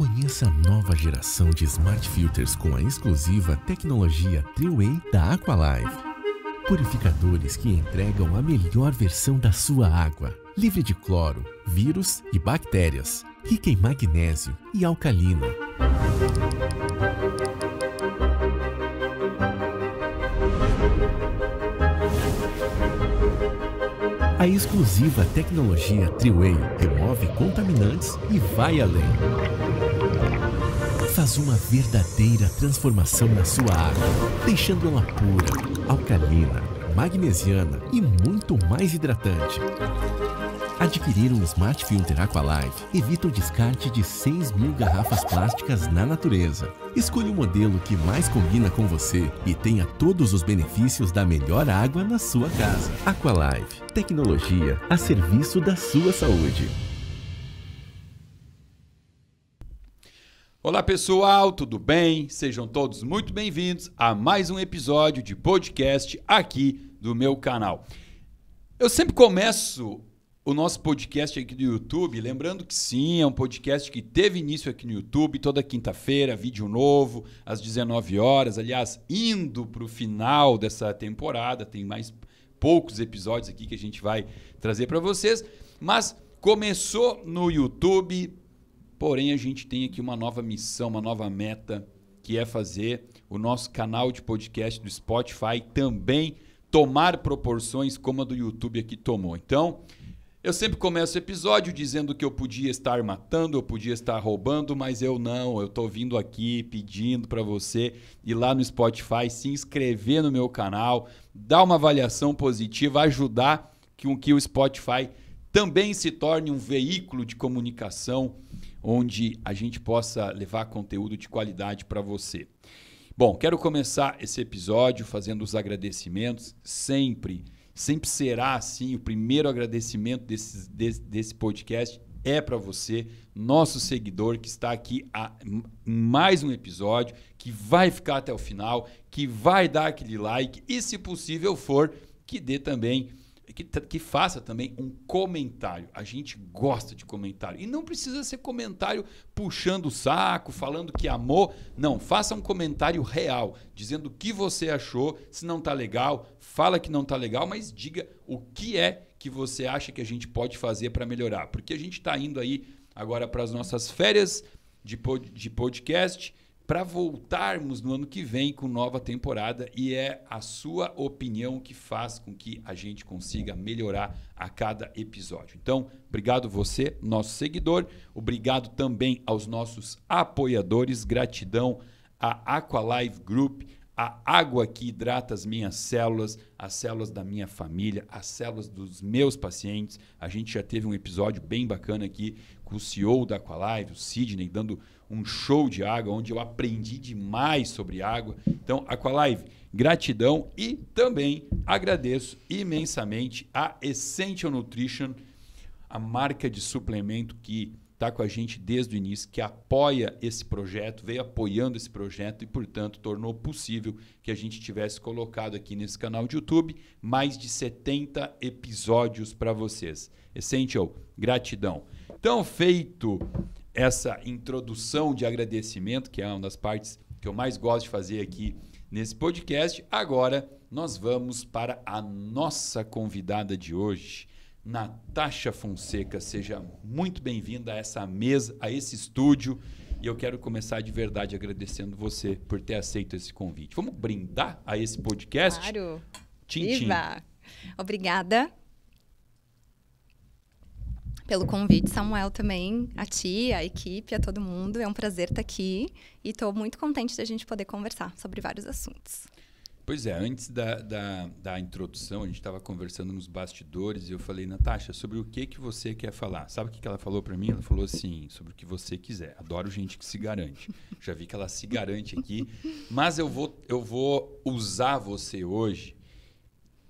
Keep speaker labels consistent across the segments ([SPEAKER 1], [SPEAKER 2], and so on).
[SPEAKER 1] Conheça a nova geração de Smart Filters com a exclusiva tecnologia Triway da Aqualive. Purificadores que entregam a melhor versão da sua água, livre de cloro, vírus e bactérias, rica em magnésio e alcalina. A exclusiva tecnologia Triway remove contaminantes e vai além. Faz uma verdadeira transformação na sua água, deixando ela pura, alcalina, magnesiana e muito mais hidratante. Adquirir um Smart Filter Aqualive evita o descarte de 6.000 garrafas plásticas na natureza. Escolha o modelo que mais combina com você e tenha todos os benefícios da melhor água na sua casa. Aqualive, tecnologia a serviço da sua saúde.
[SPEAKER 2] Olá pessoal, tudo bem? Sejam todos muito bem-vindos a mais um episódio de podcast aqui do meu canal. Eu sempre começo o nosso podcast aqui do YouTube, lembrando que sim, é um podcast que teve início aqui no YouTube, toda quinta-feira, vídeo novo, às 19 horas. Aliás, indo para o final dessa temporada, tem mais poucos episódios aqui que a gente vai trazer para vocês, mas começou no YouTube, porém a gente tem aqui uma nova missão, uma nova meta, que é fazer o nosso canal de podcast do Spotify também tomar proporções como a do YouTube aqui tomou. Então, eu sempre começo o episódio dizendo que eu podia estar matando, eu podia estar roubando, mas eu não. Eu estou vindo aqui pedindo para você ir lá no Spotify, se inscrever no meu canal, dar uma avaliação positiva, ajudar que o Spotify também se torne um veículo de comunicação onde a gente possa levar conteúdo de qualidade para você. Bom, quero começar esse episódio fazendo os agradecimentos. Sempre será assim, o primeiro agradecimento desse podcast é para você, nosso seguidor que está aqui em mais um episódio, que vai ficar até o final, que vai dar aquele like e, se possível for, que dê também, que faça também um comentário. A gente gosta de comentário. E não precisa ser comentário puxando o saco, falando que amou. Não, faça um comentário real, dizendo o que você achou. Se não está legal, fala que não está legal, mas diga o que é que você acha que a gente pode fazer para melhorar. Porque a gente está indo aí agora para as nossas férias de podcast, para voltarmos no ano que vem com nova temporada, e é a sua opinião que faz com que a gente consiga melhorar a cada episódio. Então, obrigado você, nosso seguidor, obrigado também aos nossos apoiadores, gratidão à Aqualive Group, a água que hidrata as minhas células, as células da minha família, as células dos meus pacientes. A gente já teve um episódio bem bacana aqui com o CEO da Aqualive, o Sidney, dando um show de água, onde eu aprendi demais sobre água. Então, Aqualive, gratidão, e também agradeço imensamente a Essential Nutrition, a marca de suplemento que está com a gente desde o início, que apoia esse projeto, veio apoiando esse projeto e, portanto, tornou possível que a gente tivesse colocado aqui nesse canal de YouTube mais de 70 episódios para vocês. Essential, gratidão. Então, feito essa introdução de agradecimento, que é uma das partes que eu mais gosto de fazer aqui nesse podcast, agora nós vamos para a nossa convidada de hoje, Natasha Fonseca. Seja muito bem-vinda a essa mesa, a esse estúdio, e eu quero começar de verdade agradecendo você por ter aceito esse convite. Vamos brindar a esse podcast?
[SPEAKER 3] Claro!
[SPEAKER 2] Tchim,
[SPEAKER 3] Viva! Obrigada pelo convite, Samuel, também, a ti, a equipe, a todo mundo. É um prazer estar aqui e estou muito contente de a gente poder conversar sobre vários assuntos.
[SPEAKER 2] Pois é, antes da introdução, a gente estava conversando nos bastidores e eu falei, Natasha, sobre o que você quer falar? Sabe o que ela falou para mim? Ela falou assim, sobre o que você quiser. Adoro gente que se garante. Já vi que ela se garante aqui, mas eu vou usar você hoje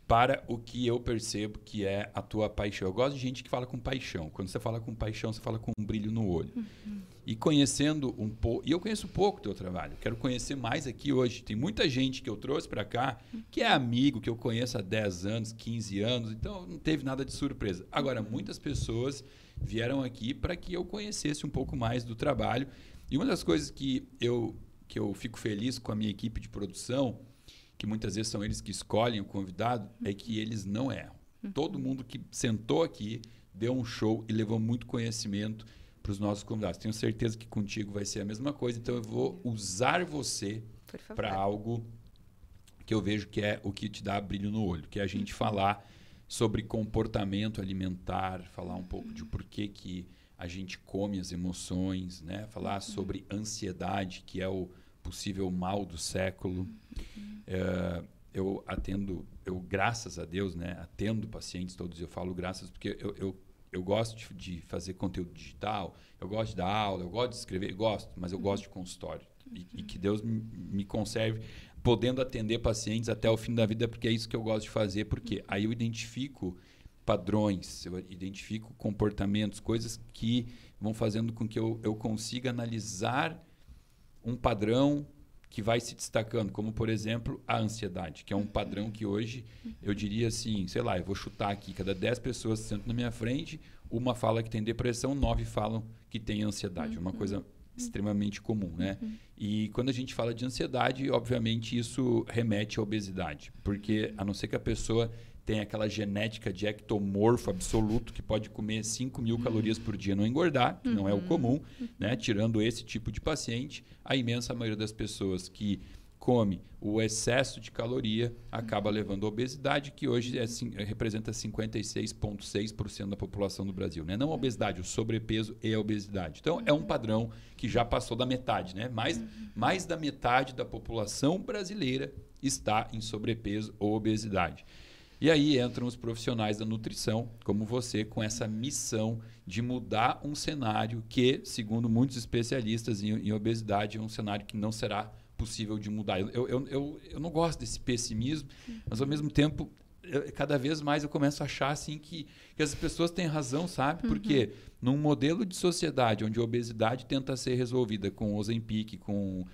[SPEAKER 2] para o que eu percebo que é a tua paixão. Eu gosto de gente que fala com paixão. Quando você fala com paixão, você fala com um brilho no olho. Uhum. E conhecendo um pouco... E eu conheço pouco o teu trabalho. Quero conhecer mais aqui hoje. Tem muita gente que eu trouxe para cá que é amigo, que eu conheço há 10 anos, 15 anos. Então, não teve nada de surpresa. Agora, muitas pessoas vieram aqui para que eu conhecesse um pouco mais do trabalho. E uma das coisas que eu fico feliz com a minha equipe de produção, que muitas vezes são eles que escolhem o convidado, é que eles não erram. Todo mundo que sentou aqui deu um show e levou muito conhecimento para os nossos convidados. Tenho certeza que contigo vai ser a mesma coisa, então eu vou usar você para algo que eu vejo que é o que te dá brilho no olho, que é a gente falar sobre comportamento alimentar, falar um pouco de por que a gente come as emoções, né? Falar sobre ansiedade, que é o possível mal do século. Eu graças a Deus, né, atendo pacientes todos. Eu falo graças porque eu gosto de fazer conteúdo digital, eu gosto de dar aula, eu gosto de escrever, mas eu gosto de consultório. E que Deus me conserve podendo atender pacientes até o fim da vida, porque é isso que eu gosto de fazer, porque aí eu identifico padrões, eu identifico comportamentos, coisas que vão fazendo com que eu consiga analisar um padrão que vai se destacando, como, por exemplo, a ansiedade, que é um padrão que hoje, eu diria assim, sei lá, eu vou chutar aqui, cada 10 pessoas que sentam na minha frente, uma fala que tem depressão, 9 falam que tem ansiedade. É uma coisa extremamente comum, né? E quando a gente fala de ansiedade, obviamente isso remete à obesidade, porque a não ser que a pessoa tenha aquela genética de ectomorfo absoluto, que pode comer 5.000 calorias por dia e não engordar, que não é o comum, né? Tirando esse tipo de paciente, a imensa maioria das pessoas que come o excesso de caloria acaba levando a obesidade, que hoje representa 56,6% da população do Brasil. Né? Não a obesidade, o sobrepeso e a obesidade. Então, é um padrão que já passou da metade. Né? Mais da metade da população brasileira está em sobrepeso ou obesidade. E aí entram os profissionais da nutrição, como você, com essa missão de mudar um cenário que, segundo muitos especialistas em obesidade, é um cenário que não será possível de mudar. Eu não gosto desse pessimismo, mas ao mesmo tempo, cada vez mais eu começo a achar assim, que as pessoas têm razão, sabe? Porque num modelo de sociedade onde a obesidade tenta ser resolvida com Ozempic, com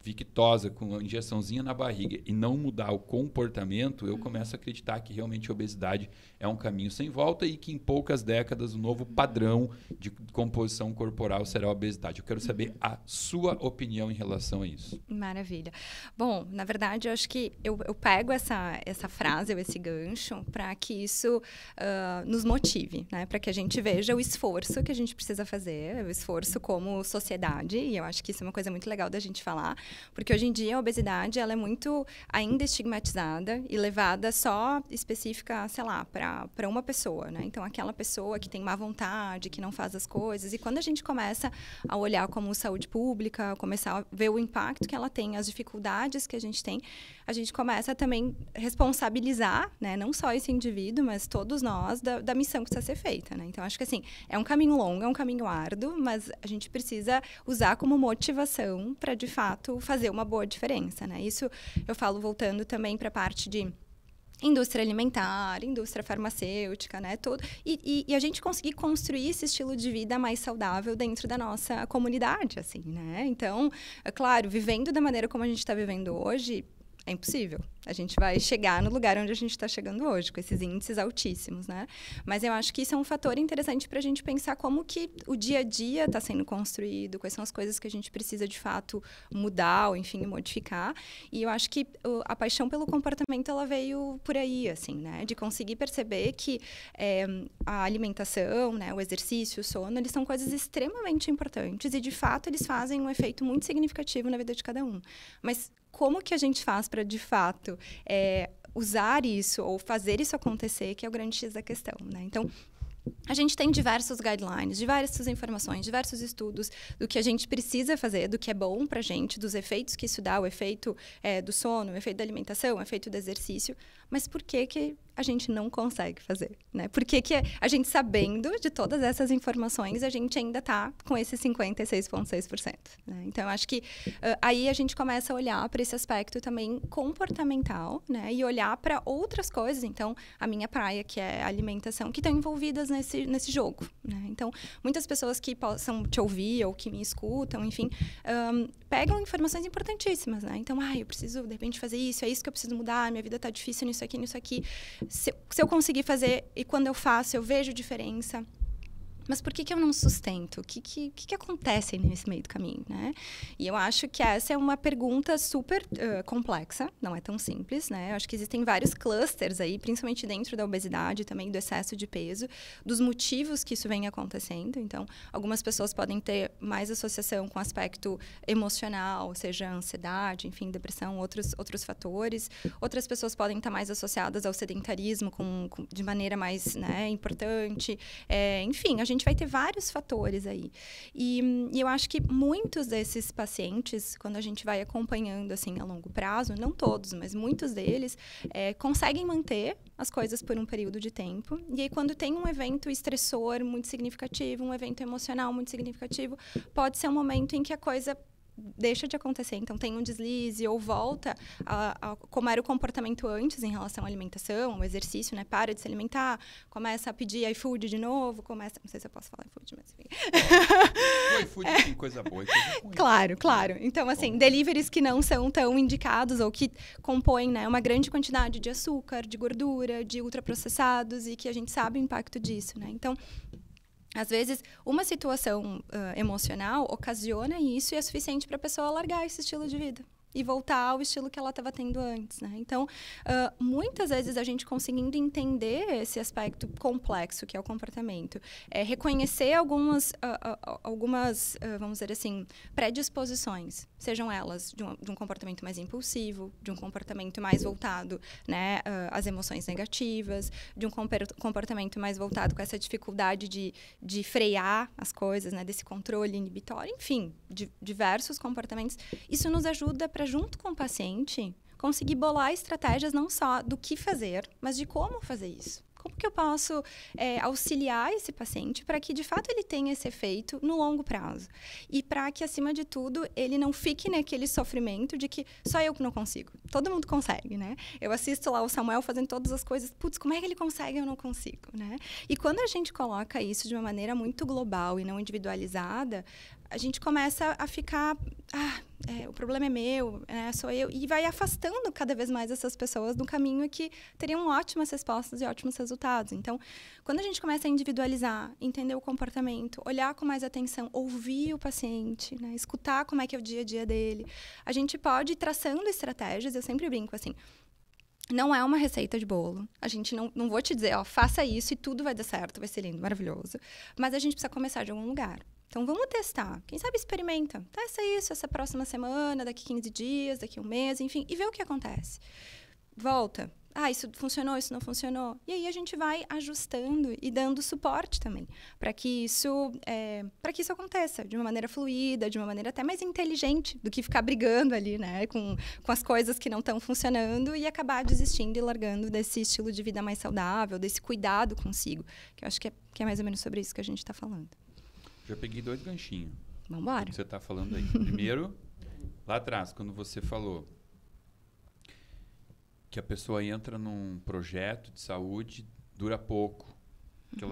[SPEAKER 2] Victoza, com a injeçãozinha na barriga e não mudar o comportamento, eu começo a acreditar que realmente a obesidade é um caminho sem volta e que em poucas décadas o novo padrão de composição corporal será a obesidade. Eu quero saber a sua opinião em relação a isso.
[SPEAKER 3] Maravilha. Bom, na verdade, eu acho que eu pego essa frase, ou esse gancho, para que isso nos motive, né? Para que a gente veja o esforço que a gente precisa fazer, o esforço como sociedade, e eu acho que isso é uma coisa muito legal da gente falar, porque hoje em dia a obesidade ela é muito ainda estigmatizada e levada só específica, sei lá, para uma pessoa, né? Então, aquela pessoa que tem má vontade, que não faz as coisas. E quando a gente começa a olhar como saúde pública, começar a ver o impacto que ela tem, as dificuldades que a gente tem, a gente começa a também responsabilizar, né? Não só esse indivíduo, mas todos nós, da missão que precisa ser feita, né? Então, acho que assim, é um caminho longo, é um caminho árduo, mas a gente precisa usar como motivação para, de fato, fazer uma boa diferença, né? Isso eu falo voltando também para a parte de indústria alimentar, indústria farmacêutica, né? Tudo. E a gente conseguir construir esse estilo de vida mais saudável dentro da nossa comunidade, assim, né? Então, é claro, vivendo da maneira como a gente está vivendo hoje, é impossível. A gente vai chegar no lugar onde a gente está chegando hoje, com esses índices altíssimos, né? Mas eu acho que isso é um fator interessante para a gente pensar como que o dia a dia está sendo construído, quais são as coisas que a gente precisa, de fato, mudar ou, enfim, modificar. E eu acho que a paixão pelo comportamento, ela veio por aí, assim, né? De conseguir perceber que a alimentação, né, o exercício, o sono, eles são coisas extremamente importantes e, de fato, eles fazem um efeito muito significativo na vida de cada um. Mas como que a gente faz para, de fato, usar isso ou fazer isso acontecer, que é o grande X da questão, né? Então, a gente tem diversos guidelines, diversas informações, diversos estudos do que a gente precisa fazer, do que é bom para a gente, dos efeitos que isso dá, o efeito do sono, o efeito da alimentação, o efeito do exercício. Mas por que a gente não consegue fazer, né? Por que a gente, sabendo de todas essas informações, a gente ainda está com esse 56,6%, né? Então, eu acho que aí a gente começa a olhar para esse aspecto também comportamental, né? E olhar para outras coisas. Então, a minha praia, que é a alimentação, que estão envolvidas nesse jogo, né? Então, muitas pessoas que possam te ouvir ou que me escutam, enfim, pegam informações importantíssimas, né? Então, eu preciso, de repente, fazer isso, é isso que eu preciso mudar, minha vida está difícil nisso aqui, nisso aqui. Se eu conseguir fazer, e quando eu faço, eu vejo diferença. Mas por que eu não sustento? O que acontece nesse meio do caminho, né? E eu acho que essa é uma pergunta super complexa, não é tão simples, né? Eu acho que existem vários clusters aí, principalmente dentro da obesidade, também do excesso de peso, dos motivos que isso vem acontecendo. Então, algumas pessoas podem ter mais associação com o aspecto emocional, seja ansiedade, enfim, depressão, outros fatores. Outras pessoas podem estar mais associadas ao sedentarismo de maneira mais, né, importante. Enfim, a gente vai ter vários fatores aí. E eu acho que muitos desses pacientes, quando a gente vai acompanhando assim a longo prazo, não todos, mas muitos deles, conseguem manter as coisas por um período de tempo. E aí, quando tem um evento estressor muito significativo, um evento emocional muito significativo, pode ser um momento em que a coisa deixa de acontecer, então tem um deslize ou volta a como era o comportamento antes em relação à alimentação, ao exercício, né? Para de se alimentar, começa a pedir iFood de novo, não sei se eu posso falar iFood, mas
[SPEAKER 2] O iFood tem coisa boa e coisa ruim.
[SPEAKER 3] Claro. Então, assim, deliveries que não são tão indicados ou que compõem, né, uma grande quantidade de açúcar, de gordura, de ultraprocessados e que a gente sabe o impacto disso, né? Então, às vezes, uma situação emocional ocasiona isso e é suficiente para a pessoa largar esse estilo de vida e voltar ao estilo que ela estava tendo antes, né? Então, muitas vezes a gente conseguindo entender esse aspecto complexo que é o comportamento, reconhecer algumas, vamos dizer assim, predisposições, sejam elas de um comportamento mais impulsivo, de um comportamento mais voltado, né, às emoções negativas, de um comportamento mais voltado com essa dificuldade de frear as coisas, né, desse controle inibitório, enfim, diversos comportamentos. Isso nos ajuda para, junto com o paciente, conseguir bolar estratégias não só do que fazer, mas de como fazer isso. Como que eu posso auxiliar esse paciente para que, de fato, ele tenha esse efeito no longo prazo? E para que, acima de tudo, ele não fique naquele sofrimento de que só eu que não consigo. Todo mundo consegue, né? Eu assisto lá o Samuel fazendo todas as coisas. Putz, como é que ele consegue e eu não consigo, né? E quando a gente coloca isso de uma maneira muito global e não individualizada, a gente começa a ficar... o problema é meu, sou eu. E vai afastando cada vez mais essas pessoas do caminho que teriam ótimas respostas e ótimos resultados. Então, quando a gente começa a individualizar, entender o comportamento, olhar com mais atenção, ouvir o paciente, né, escutar como é que é o dia a dia dele, a gente pode ir traçando estratégias. Eu sempre brinco assim, não é uma receita de bolo. A gente não vou te dizer, faça isso e tudo vai dar certo, vai ser lindo, maravilhoso. Mas a gente precisa começar de algum lugar. Então, vamos testar. Quem sabe experimenta. Testa isso essa próxima semana, daqui 15 dias, daqui 1 mês, enfim, e vê o que acontece. Volta. Isso funcionou, isso não funcionou. E aí a gente vai ajustando e dando suporte também para que isso aconteça de uma maneira fluida, de uma maneira até mais inteligente do que ficar brigando ali, né, com as coisas que não estão funcionando e acabar desistindo e largando desse estilo de vida mais saudável, desse cuidado consigo, que eu acho que é mais ou menos sobre isso que a gente está falando.
[SPEAKER 2] Já peguei 2 ganchinhos.
[SPEAKER 3] Vamos embora.
[SPEAKER 2] Você está falando aí. Primeiro, lá atrás, quando você falou que a pessoa entra num projeto de saúde, dura pouco. Que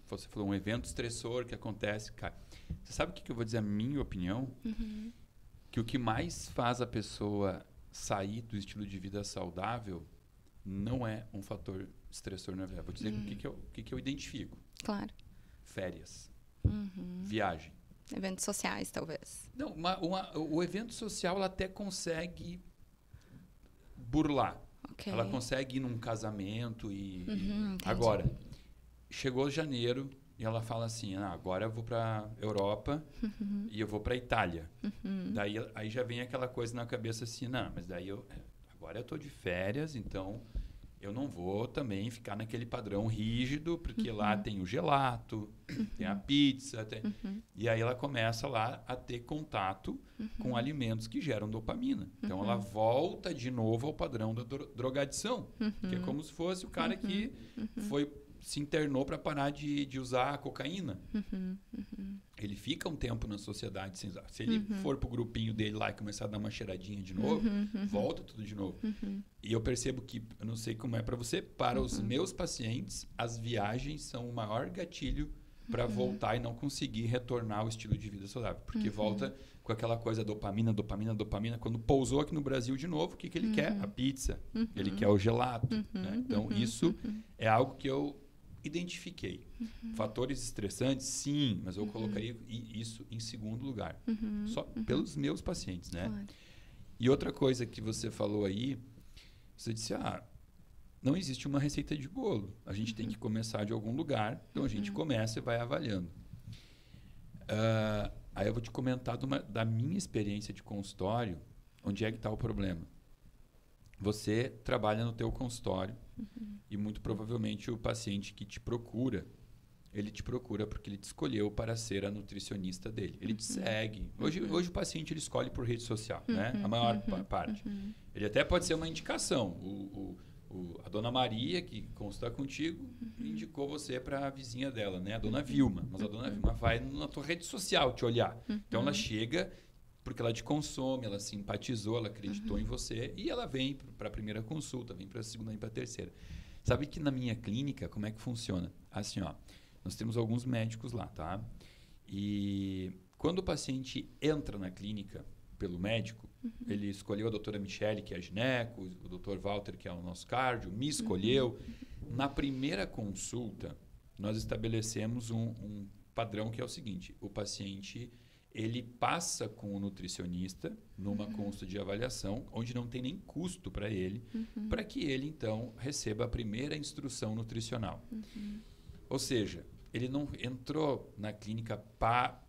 [SPEAKER 2] você falou um evento estressor que acontece. Cara, você sabe o que eu vou dizer? A minha opinião? Que o que mais faz a pessoa sair do estilo de vida saudável não é um fator estressor na vida. Vou dizer o que eu identifico.
[SPEAKER 3] Claro.
[SPEAKER 2] Férias. Viagem.
[SPEAKER 3] Eventos sociais, talvez.
[SPEAKER 2] Não, o evento social ela até consegue burlar.
[SPEAKER 3] Okay.
[SPEAKER 2] Ela consegue ir num casamento agora, chegou janeiro e ela fala assim, agora eu vou para Europa e eu vou para Itália. Daí aí já vem aquela coisa na cabeça assim, mas daí agora eu tô de férias, então eu não vou também ficar naquele padrão rígido, porque lá tem o gelato, tem a pizza. E aí ela começa lá a ter contato com alimentos que geram dopamina. Então, ela volta de novo ao padrão da drogadição, que é como se fosse o cara que se internou para parar de usar cocaína. Ele fica um tempo na sociedade sem usar. Se ele for pro grupinho dele lá e começar a dar uma cheiradinha de novo, volta tudo de novo. E eu percebo que, eu não sei como é para você, para os meus pacientes, as viagens são o maior gatilho para voltar e não conseguir retornar ao estilo de vida saudável. Porque volta com aquela coisa dopamina. Quando pousou aqui no Brasil de novo, o que ele quer? A pizza. Ele quer o gelato. Né? Então, isso é algo que eu identifiquei. Fatores estressantes, sim, mas eu colocaria isso em segundo lugar. Só pelos meus pacientes, né?
[SPEAKER 3] Claro.
[SPEAKER 2] E outra coisa que você falou aí, você disse, não existe uma receita de bolo. A gente tem que começar de algum lugar, então a gente começa e vai avaliando. Aí eu vou te comentar da minha experiência de consultório, onde é que está o problema. Você trabalha no teu consultório e muito provavelmente o paciente que te procura, ele te procura porque ele te escolheu para ser a nutricionista dele. Ele te segue. Hoje o paciente ele escolhe por rede social, né? A maior parte. Ele até pode ser uma indicação. A dona Maria, que consulta contigo, indicou você para a vizinha dela, né? A dona Vilma. Mas a dona Vilma vai na tua rede social te olhar. Então ela chega porque ela te consome, ela simpatizou, ela acreditou em você e ela vem para a primeira consulta, vem para a segunda, vem para a terceira. Sabe que na minha clínica, como é que funciona? Assim, nós temos alguns médicos lá, tá? E quando o paciente entra na clínica pelo médico, ele escolheu a doutora Michele, que é a gineco, o doutor Walter, que é o nosso cardio, me escolheu. Na primeira consulta, nós estabelecemos um padrão que é o seguinte: o paciente ele passa com o nutricionista numa consulta de avaliação, onde não tem nem custo para ele, para que ele, então, receba a primeira instrução nutricional. Ou seja, ele não entrou na clínica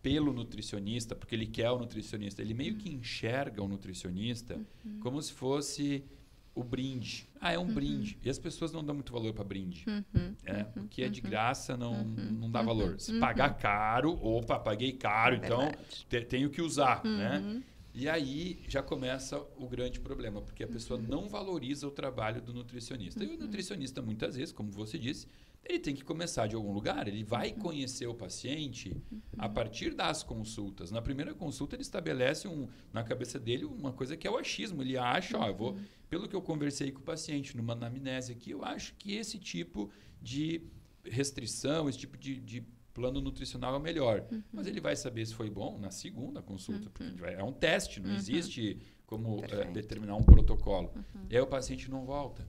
[SPEAKER 2] pelo nutricionista, porque ele quer o nutricionista. Ele meio que enxerga o nutricionista como se fosse o brinde. É um brinde. E as pessoas não dão muito valor para brinde. O que é de graça não dá valor. Se pagar caro, paguei caro, então tenho que usar. Né? E aí já começa o grande problema, porque a pessoa não valoriza o trabalho do nutricionista. E o nutricionista, muitas vezes, como você disse, ele tem que começar de algum lugar. Ele vai conhecer o paciente a partir das consultas. Na primeira consulta, ele estabelece na cabeça dele uma coisa que é o achismo. Ele acha, pelo que eu conversei com o paciente numa anamnese aqui, eu acho que esse tipo de restrição, esse tipo de plano nutricional é o melhor. Mas ele vai saber se foi bom na segunda consulta, porque é um teste, não existe como determinar um protocolo. E aí o paciente não volta.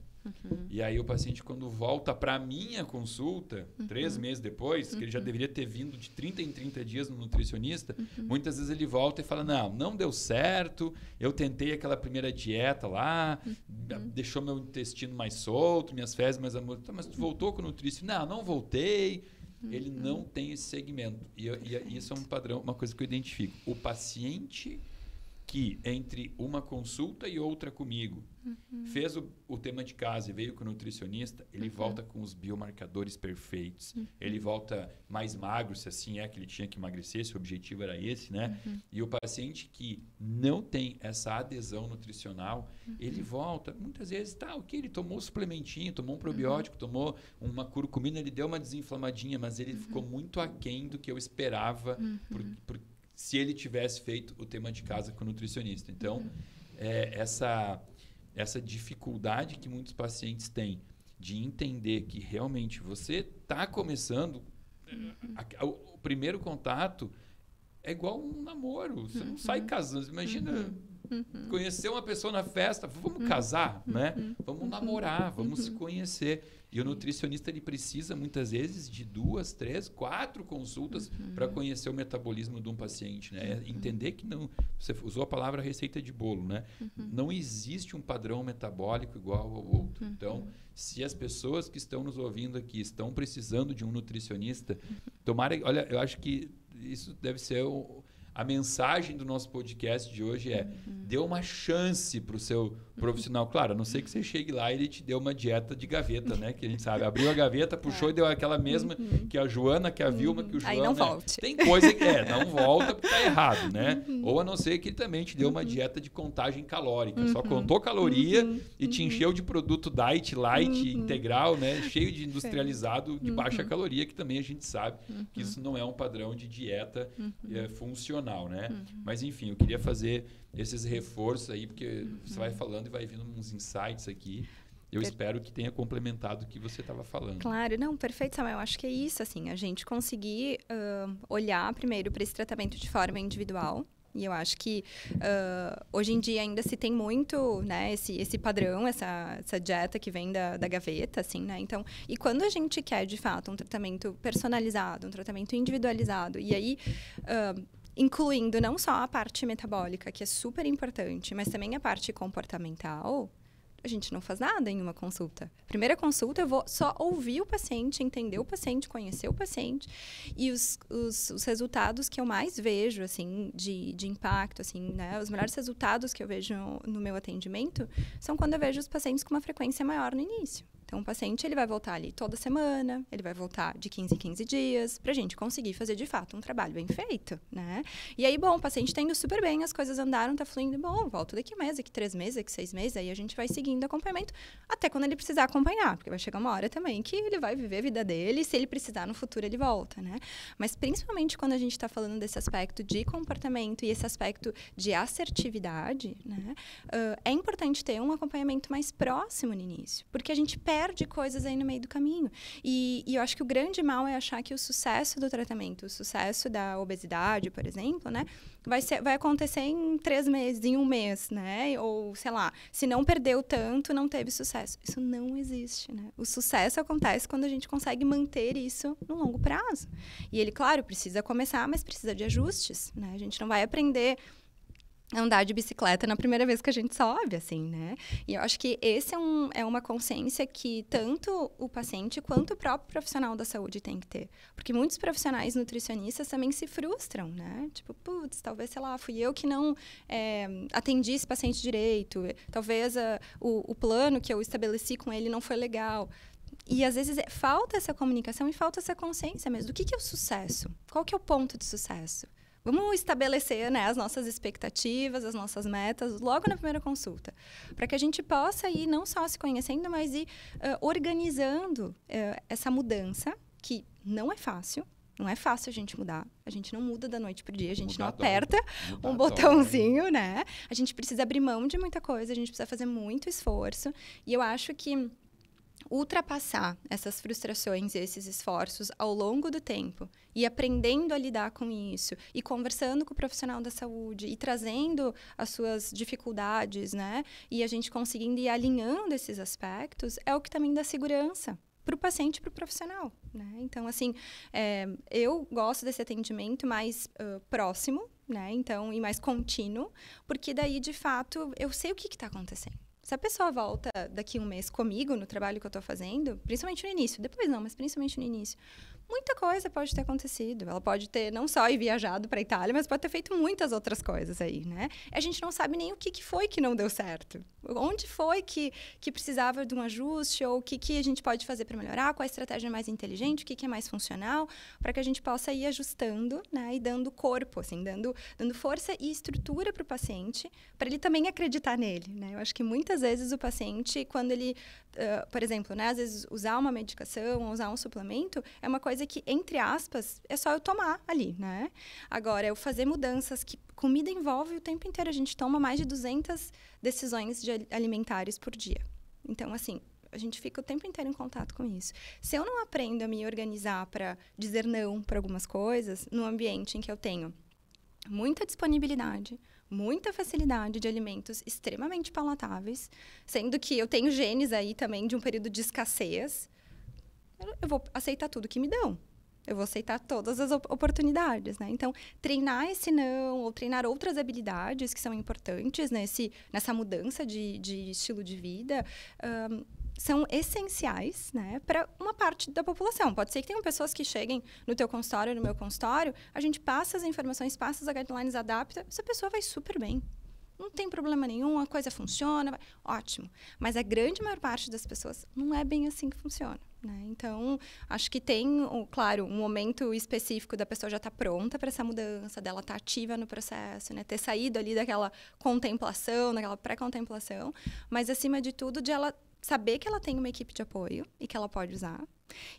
[SPEAKER 2] E aí o paciente, quando volta para a minha consulta, 3 meses depois, que ele já deveria ter vindo de 30 em 30 dias no nutricionista, muitas vezes ele volta e fala, não deu certo, eu tentei aquela primeira dieta lá, deixou meu intestino mais solto, minhas fezes mais amorosas, mas tu voltou com o nutricionista? Não voltei. Ele não tem esse segmento. E isso é um padrão, uma coisa que eu identifico. O paciente que, entre uma consulta e outra comigo, fez o tema de casa e veio com o nutricionista, ele volta com os biomarcadores perfeitos. Ele volta mais magro, se assim é que ele tinha que emagrecer, se o objetivo era esse, né? E o paciente que não tem essa adesão nutricional, ele volta, muitas vezes, ele tomou um suplementinho, tomou um probiótico, tomou uma curcumina, ele deu uma desinflamadinha, mas ele ficou muito aquém do que eu esperava se ele tivesse feito o tema de casa com o nutricionista. Então, essa dificuldade que muitos pacientes têm de entender que realmente você está começando, o primeiro contato é igual um namoro. Você não sai casando. Imagina conhecer uma pessoa na festa, vamos casar, né? Vamos namorar, vamos se conhecer. E o nutricionista ele precisa, muitas vezes, de 2, 3, 4 consultas para conhecer o metabolismo de um paciente, né? Entender que não... Você usou a palavra receita de bolo, né? Não existe um padrão metabólico igual ao outro. Então, se as pessoas que estão nos ouvindo aqui estão precisando de um nutricionista, olha, eu acho que isso deve ser a mensagem do nosso podcast de hoje dê uma chance para o seu profissional. Claro, a não ser que você chegue lá e ele te dê uma dieta de gaveta, né? Que a gente sabe, abriu a gaveta, puxou e deu aquela mesma que a Joana, que a Vilma, que o João...
[SPEAKER 3] Aí não volte.
[SPEAKER 2] Tem coisa que não volta porque está errado, né? Ou a não ser que ele também te deu uma dieta de contagem calórica. Só contou caloria e te encheu de produto diet, light, integral, né? Cheio de industrializado de baixa caloria, que também a gente sabe que isso não é um padrão de dieta funcional. Né? Mas enfim, eu queria fazer esses reforços aí, porque você vai falando e vai vindo uns insights aqui. Eu espero que tenha complementado o que você estava falando.
[SPEAKER 3] Claro, não, perfeito, Samuel. Eu acho que é isso, assim, a gente conseguir olhar primeiro para esse tratamento de forma individual E eu acho que hoje em dia ainda se tem muito, né, esse padrão, essa dieta que vem da gaveta, assim, né? Então, e quando a gente quer, de fato, um tratamento personalizado, um tratamento individualizado, e aí incluindo não só a parte metabólica, que é super importante, mas também a parte comportamental, a gente não faz nada em uma consulta. Primeira consulta, eu vou só ouvir o paciente, entender o paciente, conhecer o paciente. E os resultados que eu mais vejo, assim, de impacto, assim, né? Os melhores resultados que eu vejo no meu atendimento são quando eu vejo os pacientes com uma frequência maior no início. Então, o paciente ele vai voltar ali toda semana, ele vai voltar de 15 em 15 dias, para a gente conseguir fazer, de fato, um trabalho bem feito, né? E aí, bom, o paciente está indo super bem, as coisas andaram, está fluindo, bom, volto daqui 1 mês, daqui 3 meses, daqui 6 meses, aí a gente vai seguindo acompanhamento, até quando ele precisar acompanhar, porque vai chegar uma hora também que ele vai viver a vida dele, e se ele precisar no futuro, ele volta, né? Mas, principalmente, quando a gente está falando desse aspecto de comportamento e esse aspecto de assertividade, né? É importante ter um acompanhamento mais próximo no início, porque a gente perde coisas aí no meio do caminho. E eu acho que o grande mal é achar que o sucesso do tratamento, o sucesso da obesidade, por exemplo, né, vai acontecer em 3 meses, em 1 mês, né? Ou, sei lá, se não perdeu tanto, não teve sucesso. Isso não existe, né? O sucesso acontece quando a gente consegue manter isso no longo prazo. E ele, claro, precisa começar, mas precisa de ajustes, né? A gente não vai aprender andar de bicicleta na primeira vez que a gente sobe, assim, né? E eu acho que esse é uma consciência que tanto o paciente quanto o próprio profissional da saúde tem que ter. Porque muitos profissionais nutricionistas também se frustram, né? Tipo, putz, talvez, sei lá, fui eu que não atendi esse paciente direito. Talvez o plano que eu estabeleci com ele não foi legal. E, às vezes, falta essa comunicação e falta essa consciência mesmo. Do que é o sucesso? Qual que é o ponto de sucesso? Vamos estabelecer, né, as nossas expectativas, as nossas metas logo na primeira consulta, para que a gente possa ir não só se conhecendo, mas ir organizando essa mudança, que não é fácil. Não é fácil a gente mudar. A gente não muda da noite para o dia. A gente não aperta um botãozinho, né? A gente precisa abrir mão de muita coisa. A gente precisa fazer muito esforço. E eu acho que ultrapassar essas frustrações e esses esforços ao longo do tempo e aprendendo a lidar com isso e conversando com o profissional da saúde e trazendo as suas dificuldades, né? E a gente conseguindo ir alinhando esses aspectos é o que também dá segurança para o paciente e para o profissional, né? Então, assim, eu gosto desse atendimento mais próximo, né? Então, e mais contínuo, porque daí, de fato, eu sei o que está acontecendo. Se a pessoa volta daqui 1 mês comigo no trabalho que eu estou fazendo, principalmente no início, depois não, mas principalmente no início, muita coisa pode ter acontecido. Ela pode ter não só ir viajado para a Itália, mas pode ter feito muitas outras coisas aí, né? A gente não sabe nem o que foi que não deu certo. Onde foi que precisava de um ajuste ou o que a gente pode fazer para melhorar, qual a estratégia mais inteligente, o que é mais funcional, para que a gente possa ir ajustando, né? E dando corpo, assim, dando força e estrutura para o paciente, para ele também acreditar nele, né? Eu acho que muitas vezes o paciente, quando ele, por exemplo, né? Às vezes usar uma medicação ou usar um suplemento é uma coisa que, entre aspas, é só eu tomar ali, né? Agora, eu fazer mudanças que comida envolve o tempo inteiro. A gente toma mais de 200 decisões alimentares por dia. Então, assim, a gente fica o tempo inteiro em contato com isso. Se eu não aprendo a me organizar para dizer não para algumas coisas, num ambiente em que eu tenho muita disponibilidade, muita facilidade de alimentos extremamente palatáveis, sendo que eu tenho genes aí também de um período de escassez, eu vou aceitar tudo que me dão. Eu vou aceitar todas as oportunidades, né? Então, treinar esse não, ou treinar outras habilidades que são importantes nessa mudança de estilo de vida, são essenciais, né, para uma parte da população. Pode ser que tenham pessoas que cheguem no teu consultório, no meu consultório, a gente passa as informações, passa as guidelines, adapta, essa pessoa vai super bem. Não tem problema nenhum, a coisa funciona, ótimo. Mas a grande maior parte das pessoas não é bem assim que funciona, né? Então, acho que tem, claro, um momento específico da pessoa já estar pronta para essa mudança, dela estar ativa no processo, né? Ter saído ali daquela contemplação, daquela pré-contemplação, mas, acima de tudo, de ela saber que ela tem uma equipe de apoio e que ela pode usar.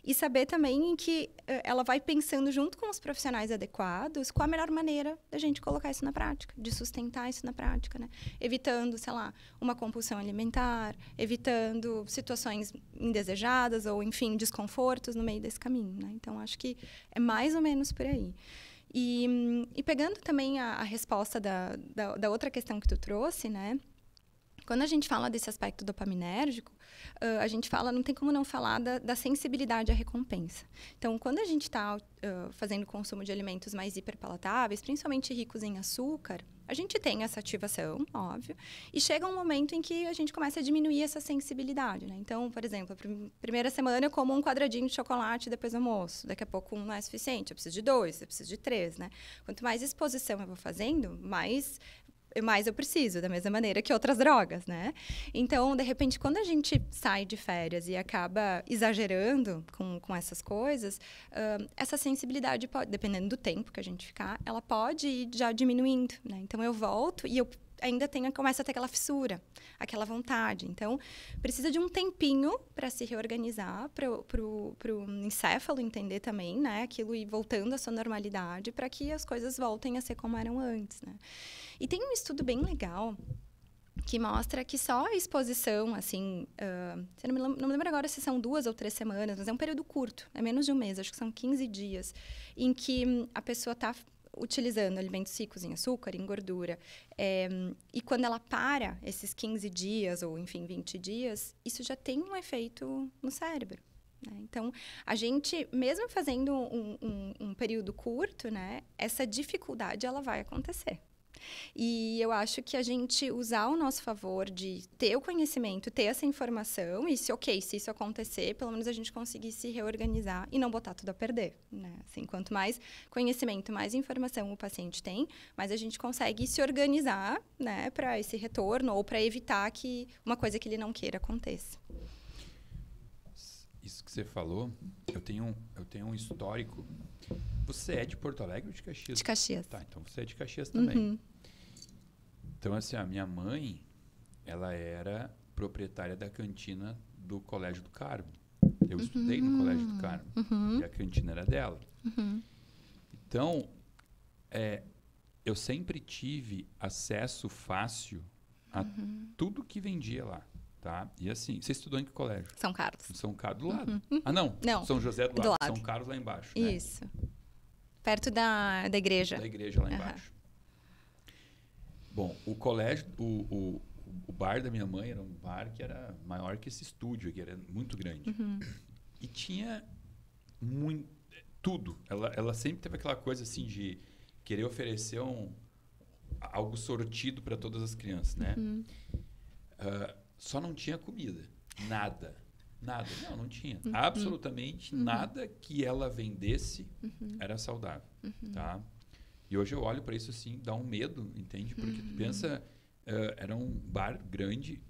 [SPEAKER 3] E saber também que ela vai pensando junto com os profissionais adequados qual a melhor maneira da gente colocar isso na prática, de sustentar isso na prática, né? Evitando, sei lá, uma compulsão alimentar, evitando situações indesejadas ou, enfim, desconfortos no meio desse caminho, né? Então, acho que é mais ou menos por aí. E pegando também a resposta da outra questão que tu trouxe, né? Quando a gente fala desse aspecto dopaminérgico, a gente fala, não tem como não falar da sensibilidade à recompensa. Então, quando a gente está fazendo consumo de alimentos mais hiperpalatáveis, principalmente ricos em açúcar, a gente tem essa ativação, óbvio, e chega um momento em que a gente começa a diminuir essa sensibilidade, né? Então, por exemplo, a primeira semana eu como um quadradinho de chocolate depois do almoço. Daqui a pouco um não é suficiente, eu preciso de 2, eu preciso de 3, né? Quanto mais exposição eu vou fazendo, mais eu preciso, da mesma maneira que outras drogas, né? Então, de repente, quando a gente sai de férias e acaba exagerando com essas coisas, essa sensibilidade pode, dependendo do tempo que a gente ficar, ela pode ir já diminuindo, né? Então, eu volto e eu ainda começo a ter aquela fissura, aquela vontade. Então, precisa de um tempinho para se reorganizar, para o encéfalo entender também, né? Aquilo ir voltando à sua normalidade, para que as coisas voltem a ser como eram antes, né? E tem um estudo bem legal que mostra que só a exposição, assim, não me lembro agora se são 2 ou 3 semanas, mas é um período curto, é menos de um mês, acho que são 15 dias, em que a pessoa está utilizando alimentos ricos em açúcar, em gordura, e quando ela para esses 15 dias, ou enfim, 20 dias, isso já tem um efeito no cérebro. Né? Então, a gente, mesmo fazendo um período curto, né, essa dificuldade ela vai acontecer. E eu acho que a gente usar ao nosso favor de ter o conhecimento, ter essa informação, e se isso acontecer, pelo menos a gente conseguir se reorganizar e não botar tudo a perder, né? Assim, quanto mais conhecimento, mais informação o paciente tem, mais a gente consegue se organizar, né, para esse retorno ou para evitar que uma coisa que ele não queira aconteça.
[SPEAKER 2] Isso que você falou, eu tenho um histórico. Você é de Porto Alegre ou de Caxias?
[SPEAKER 3] De Caxias.
[SPEAKER 2] Tá, então você é de Caxias também.
[SPEAKER 3] Uhum.
[SPEAKER 2] Então, assim, a minha mãe, ela era proprietária da cantina do Colégio do Carmo. Eu estudei no Colégio do Carmo. E a cantina era dela. Então, eu sempre tive acesso fácil a tudo que vendia lá. Tá? E assim, você estudou em que colégio?
[SPEAKER 3] São Carlos.
[SPEAKER 2] São Carlos do lado. Ah, não?
[SPEAKER 3] Não.
[SPEAKER 2] São José do lado. São Carlos lá embaixo. Né?
[SPEAKER 3] Isso. Perto da igreja.
[SPEAKER 2] Da igreja lá embaixo. Bom, o colégio, o bar da minha mãe era um bar que era maior que esse estúdio, que era muito grande. E tinha tudo. Ela sempre teve aquela coisa assim de querer oferecer algo sortido para todas as crianças, né? Só não tinha comida. Nada. Não tinha. Absolutamente nada que ela vendesse era saudável. Tá? E hoje eu olho para isso assim, dá um medo, entende? Porque tu pensa, era um bar grande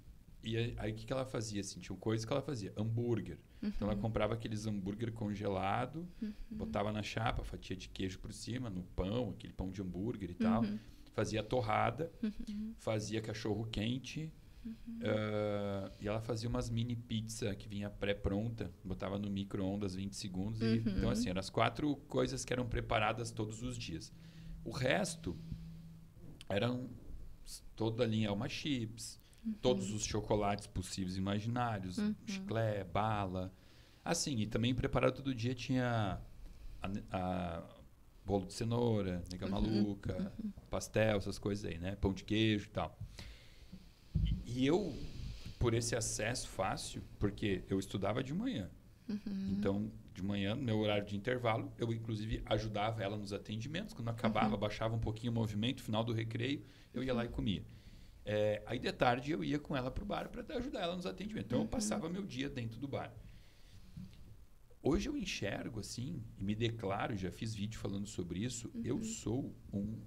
[SPEAKER 2] e aí o que ela fazia? Assim, tinha coisas que ela fazia. Hambúrguer. Então ela comprava aqueles hambúrguer congelado, botava na chapa, fatia de queijo por cima, no pão, aquele pão de hambúrguer e tal. Fazia torrada, fazia cachorro quente. E ela fazia umas mini pizza que vinha pré-pronta, botava no micro-ondas 20 segundos. Então, assim, eram as 4 coisas que eram preparadas todos os dias. O resto eram toda a linha Alma Chips, todos os chocolates possíveis e imaginários, chiclé, bala. Assim, e também preparado todo dia tinha bolo de cenoura, nega maluca, pastel, essas coisas aí, né? Pão de queijo e tal. E eu, por esse acesso fácil, porque eu estudava de manhã. Então, de manhã, no meu horário de intervalo, eu, inclusive, ajudava ela nos atendimentos. Quando acabava, baixava um pouquinho o movimento, final do recreio, eu ia lá e comia. Aí, de tarde, eu ia com ela para o bar para ajudar ela nos atendimentos. Então, eu passava meu dia dentro do bar. Hoje eu enxergo, assim, e me declaro, já fiz vídeo falando sobre isso, eu sou um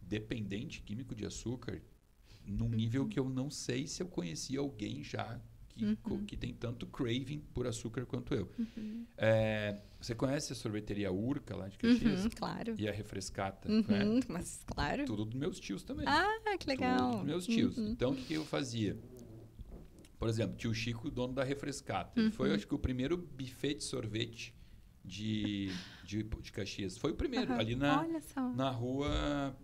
[SPEAKER 2] dependente químico de açúcar num nível que eu não sei se eu conhecia alguém já que tem tanto craving por açúcar quanto eu. Você conhece a sorveteria Urca lá de Caxias?
[SPEAKER 3] Claro.
[SPEAKER 2] E a Refrescata?
[SPEAKER 3] Mas claro.
[SPEAKER 2] Tudo dos meus tios também.
[SPEAKER 3] Ah, que legal.
[SPEAKER 2] Tudo dos meus tios. Então, o que eu fazia? Por exemplo, tio Chico, dono da Refrescata. Ele foi, acho que, o primeiro buffet de sorvete de Caxias. Foi o primeiro, ali na rua...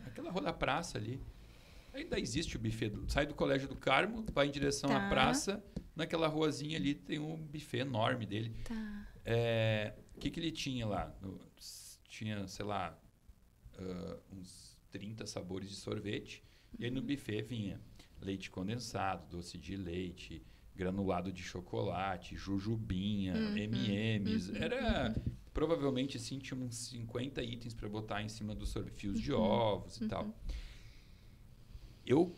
[SPEAKER 2] aquela rua da praça ali. Ainda existe o buffet. Sai do Colégio do Carmo, vai em direção à praça. Naquela ruazinha ali tem um buffet enorme dele. O que ele tinha lá? tinha, sei lá, uns 30 sabores de sorvete. E aí no buffet vinha leite condensado, doce de leite, granulado de chocolate, jujubinha, M&M's. Era, provavelmente, assim, tinha uns 50 itens para botar em cima do sorvete. Fios de ovos e tal. Eu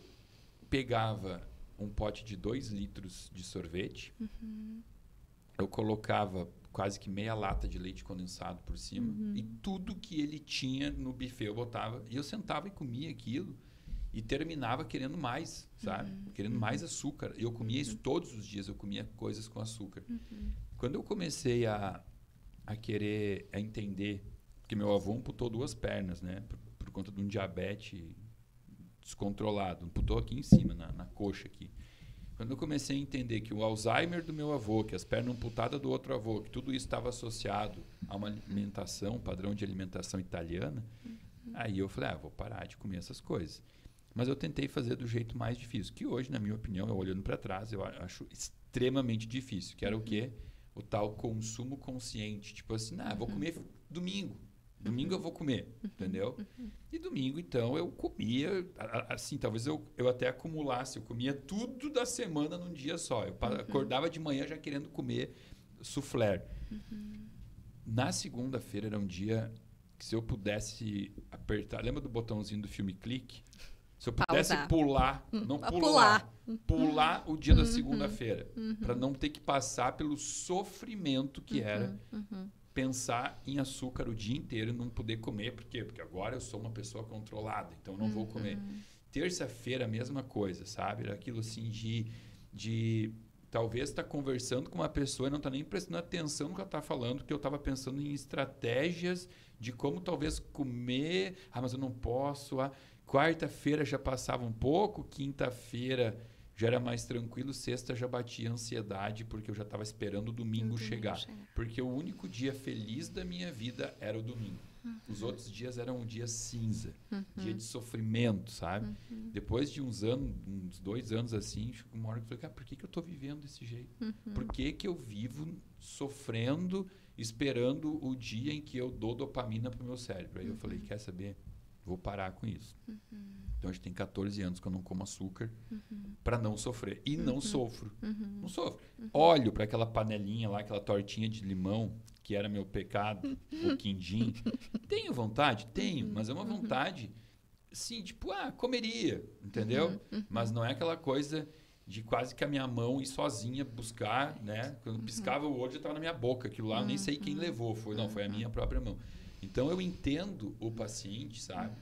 [SPEAKER 2] pegava um pote de 2 litros de sorvete, eu colocava quase que meia lata de leite condensado por cima, e tudo que ele tinha no buffet eu botava, e eu sentava e comia aquilo, e terminava querendo mais, sabe? Querendo mais açúcar. Eu comia isso todos os dias, eu comia coisas com açúcar. Quando eu comecei a querer entender, porque meu avô amputou 2 pernas, né? Por conta de um diabetes descontrolado, amputou aqui em cima, na coxa aqui. Quando eu comecei a entender que o Alzheimer do meu avô, que as pernas amputadas do outro avô, que tudo isso estava associado a uma alimentação, padrão de alimentação italiana, aí eu falei, vou parar de comer essas coisas. Mas eu tentei fazer do jeito mais difícil, que hoje, na minha opinião, eu olhando para trás, eu acho extremamente difícil, que era o quê? O tal consumo consciente. Tipo assim, vou comer domingo. Domingo eu vou comer, entendeu? E domingo, então, eu comia, assim, talvez eu até acumulasse, eu comia tudo da semana num dia só. Eu acordava de manhã já querendo comer soufflé. Na segunda-feira era um dia que, se eu pudesse apertar, lembra do botãozinho do filme Clique? Se eu pudesse pular, não pular o dia da segunda-feira, para não ter que passar pelo sofrimento que era pensar em açúcar o dia inteiro e não poder comer. Por quê? Porque agora eu sou uma pessoa controlada, então eu não vou comer. Terça-feira, a mesma coisa, sabe? Era aquilo assim de talvez estar conversando com uma pessoa e não estar nem prestando atenção no que ela está falando, porque eu estava pensando em estratégias de como talvez comer. Mas eu não posso. Quarta-feira já passava um pouco, quinta-feira já era mais tranquilo, sexta já batia ansiedade, porque eu já estava esperando o domingo chegar. Porque o único dia feliz da minha vida era o domingo. Os outros dias eram um dia cinza, dia de sofrimento, sabe? Depois de uns 2 anos assim, chegou uma hora que eu falei, cara, por que eu estou vivendo desse jeito? Por que eu vivo sofrendo, esperando o dia em que eu dou dopamina para o meu cérebro? Aí eu falei, quer saber? Vou parar com isso. Então, a gente tem 14 anos que eu não como açúcar para não sofrer. E não sofro. Não sofro. Olho para aquela panelinha lá, aquela tortinha de limão, que era meu pecado, o quindim. Tenho vontade? Tenho. Mas é uma vontade, assim, tipo, comeria, entendeu? Mas não é aquela coisa de quase que a minha mão ir sozinha buscar, né? Quando piscava o olho, já estava na minha boca. Aquilo lá, eu nem sei quem levou. Foi a minha própria mão. Então, eu entendo o paciente, sabe?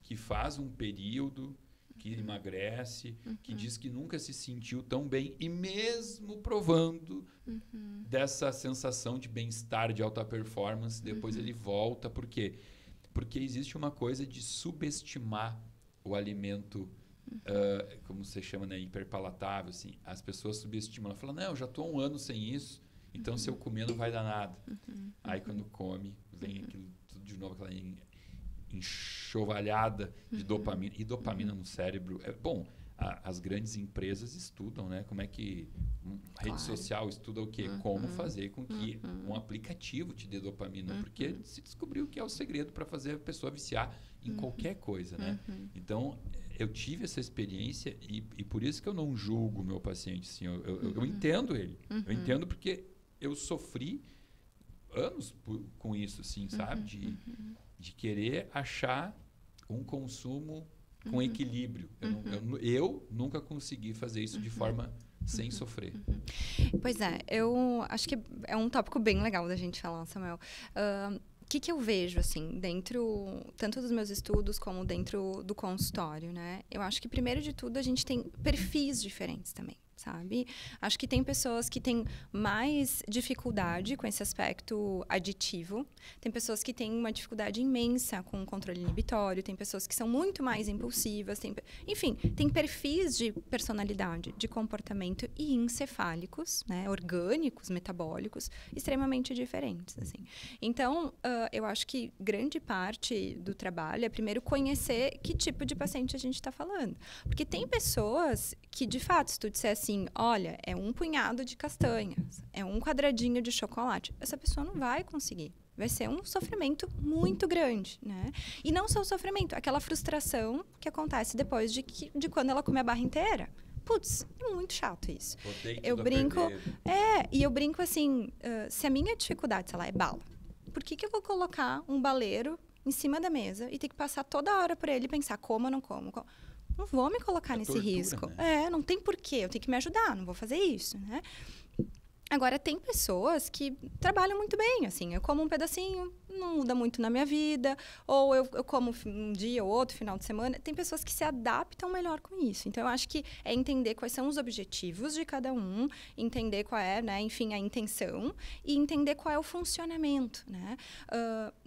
[SPEAKER 2] Que faz um período, que emagrece, que diz que nunca se sentiu tão bem, e mesmo provando dessa sensação de bem-estar, de alta performance, depois ele volta. Por quê? Porque existe uma coisa de subestimar o alimento, como você chama, né? Hiperpalatável. Assim. As pessoas subestimam. Ela fala, não, eu já estou há 1 ano sem isso, então se eu comer não vai dar nada. Aí quando come, vem aquilo tudo de novo, aquela enxovalhada de dopamina. E dopamina no cérebro é bom. As grandes empresas estudam, né? Como é que rede social estuda o quê? Como fazer com que um aplicativo te dê dopamina. Porque se descobriu que é o segredo para fazer a pessoa viciar em qualquer coisa, né? Então, eu tive essa experiência e por isso que eu não julgo o meu paciente. Assim, eu entendo ele. Eu entendo porque eu sofri anos com isso, assim, sabe? De querer achar um consumo com equilíbrio. Eu nunca consegui fazer isso de forma sem sofrer.
[SPEAKER 3] Pois é, eu acho que é um tópico bem legal da gente falar, Samuel. O que eu vejo, assim, dentro tanto dos meus estudos como dentro do consultório, né? Eu acho que, primeiro de tudo, a gente tem perfis diferentes também. Sabe? Acho que tem pessoas que têm mais dificuldade com esse aspecto aditivo, tem pessoas que têm uma dificuldade imensa com o controle inibitório, tem pessoas que são muito mais impulsivas, enfim, tem perfis de personalidade, de comportamento e encefálicos, né? Orgânicos, metabólicos, extremamente diferentes. Assim. Então, eu acho que grande parte do trabalho é primeiro conhecer que tipo de paciente a gente está falando. Porque tem pessoas que, de fato, se tu disser assim, olha, é 1 punhado de castanhas, é 1 quadradinho de chocolate, essa pessoa não vai conseguir vai ser um sofrimento muito grande, né? E não só o sofrimento, aquela frustração que acontece depois de quando ela come a barra inteira. Putz, é muito chato isso. Eu brinco... e eu brinco assim, se a minha dificuldade, sei lá, é bala, por que eu vou colocar um baleiro em cima da mesa e ter que passar toda hora por ele e pensar como ou não como? Não vou me colocar nesse risco. Né? Não tem porquê, eu tenho que me ajudar, não vou fazer isso, né? Agora, tem pessoas que trabalham muito bem, assim, eu como um pedacinho, não muda muito na minha vida, ou eu como um dia ou outro, final de semana. Tem pessoas que se adaptam melhor com isso. Então, eu acho que é entender quais são os objetivos de cada um, entender qual é, né, enfim, a intenção e entender qual é o funcionamento, né?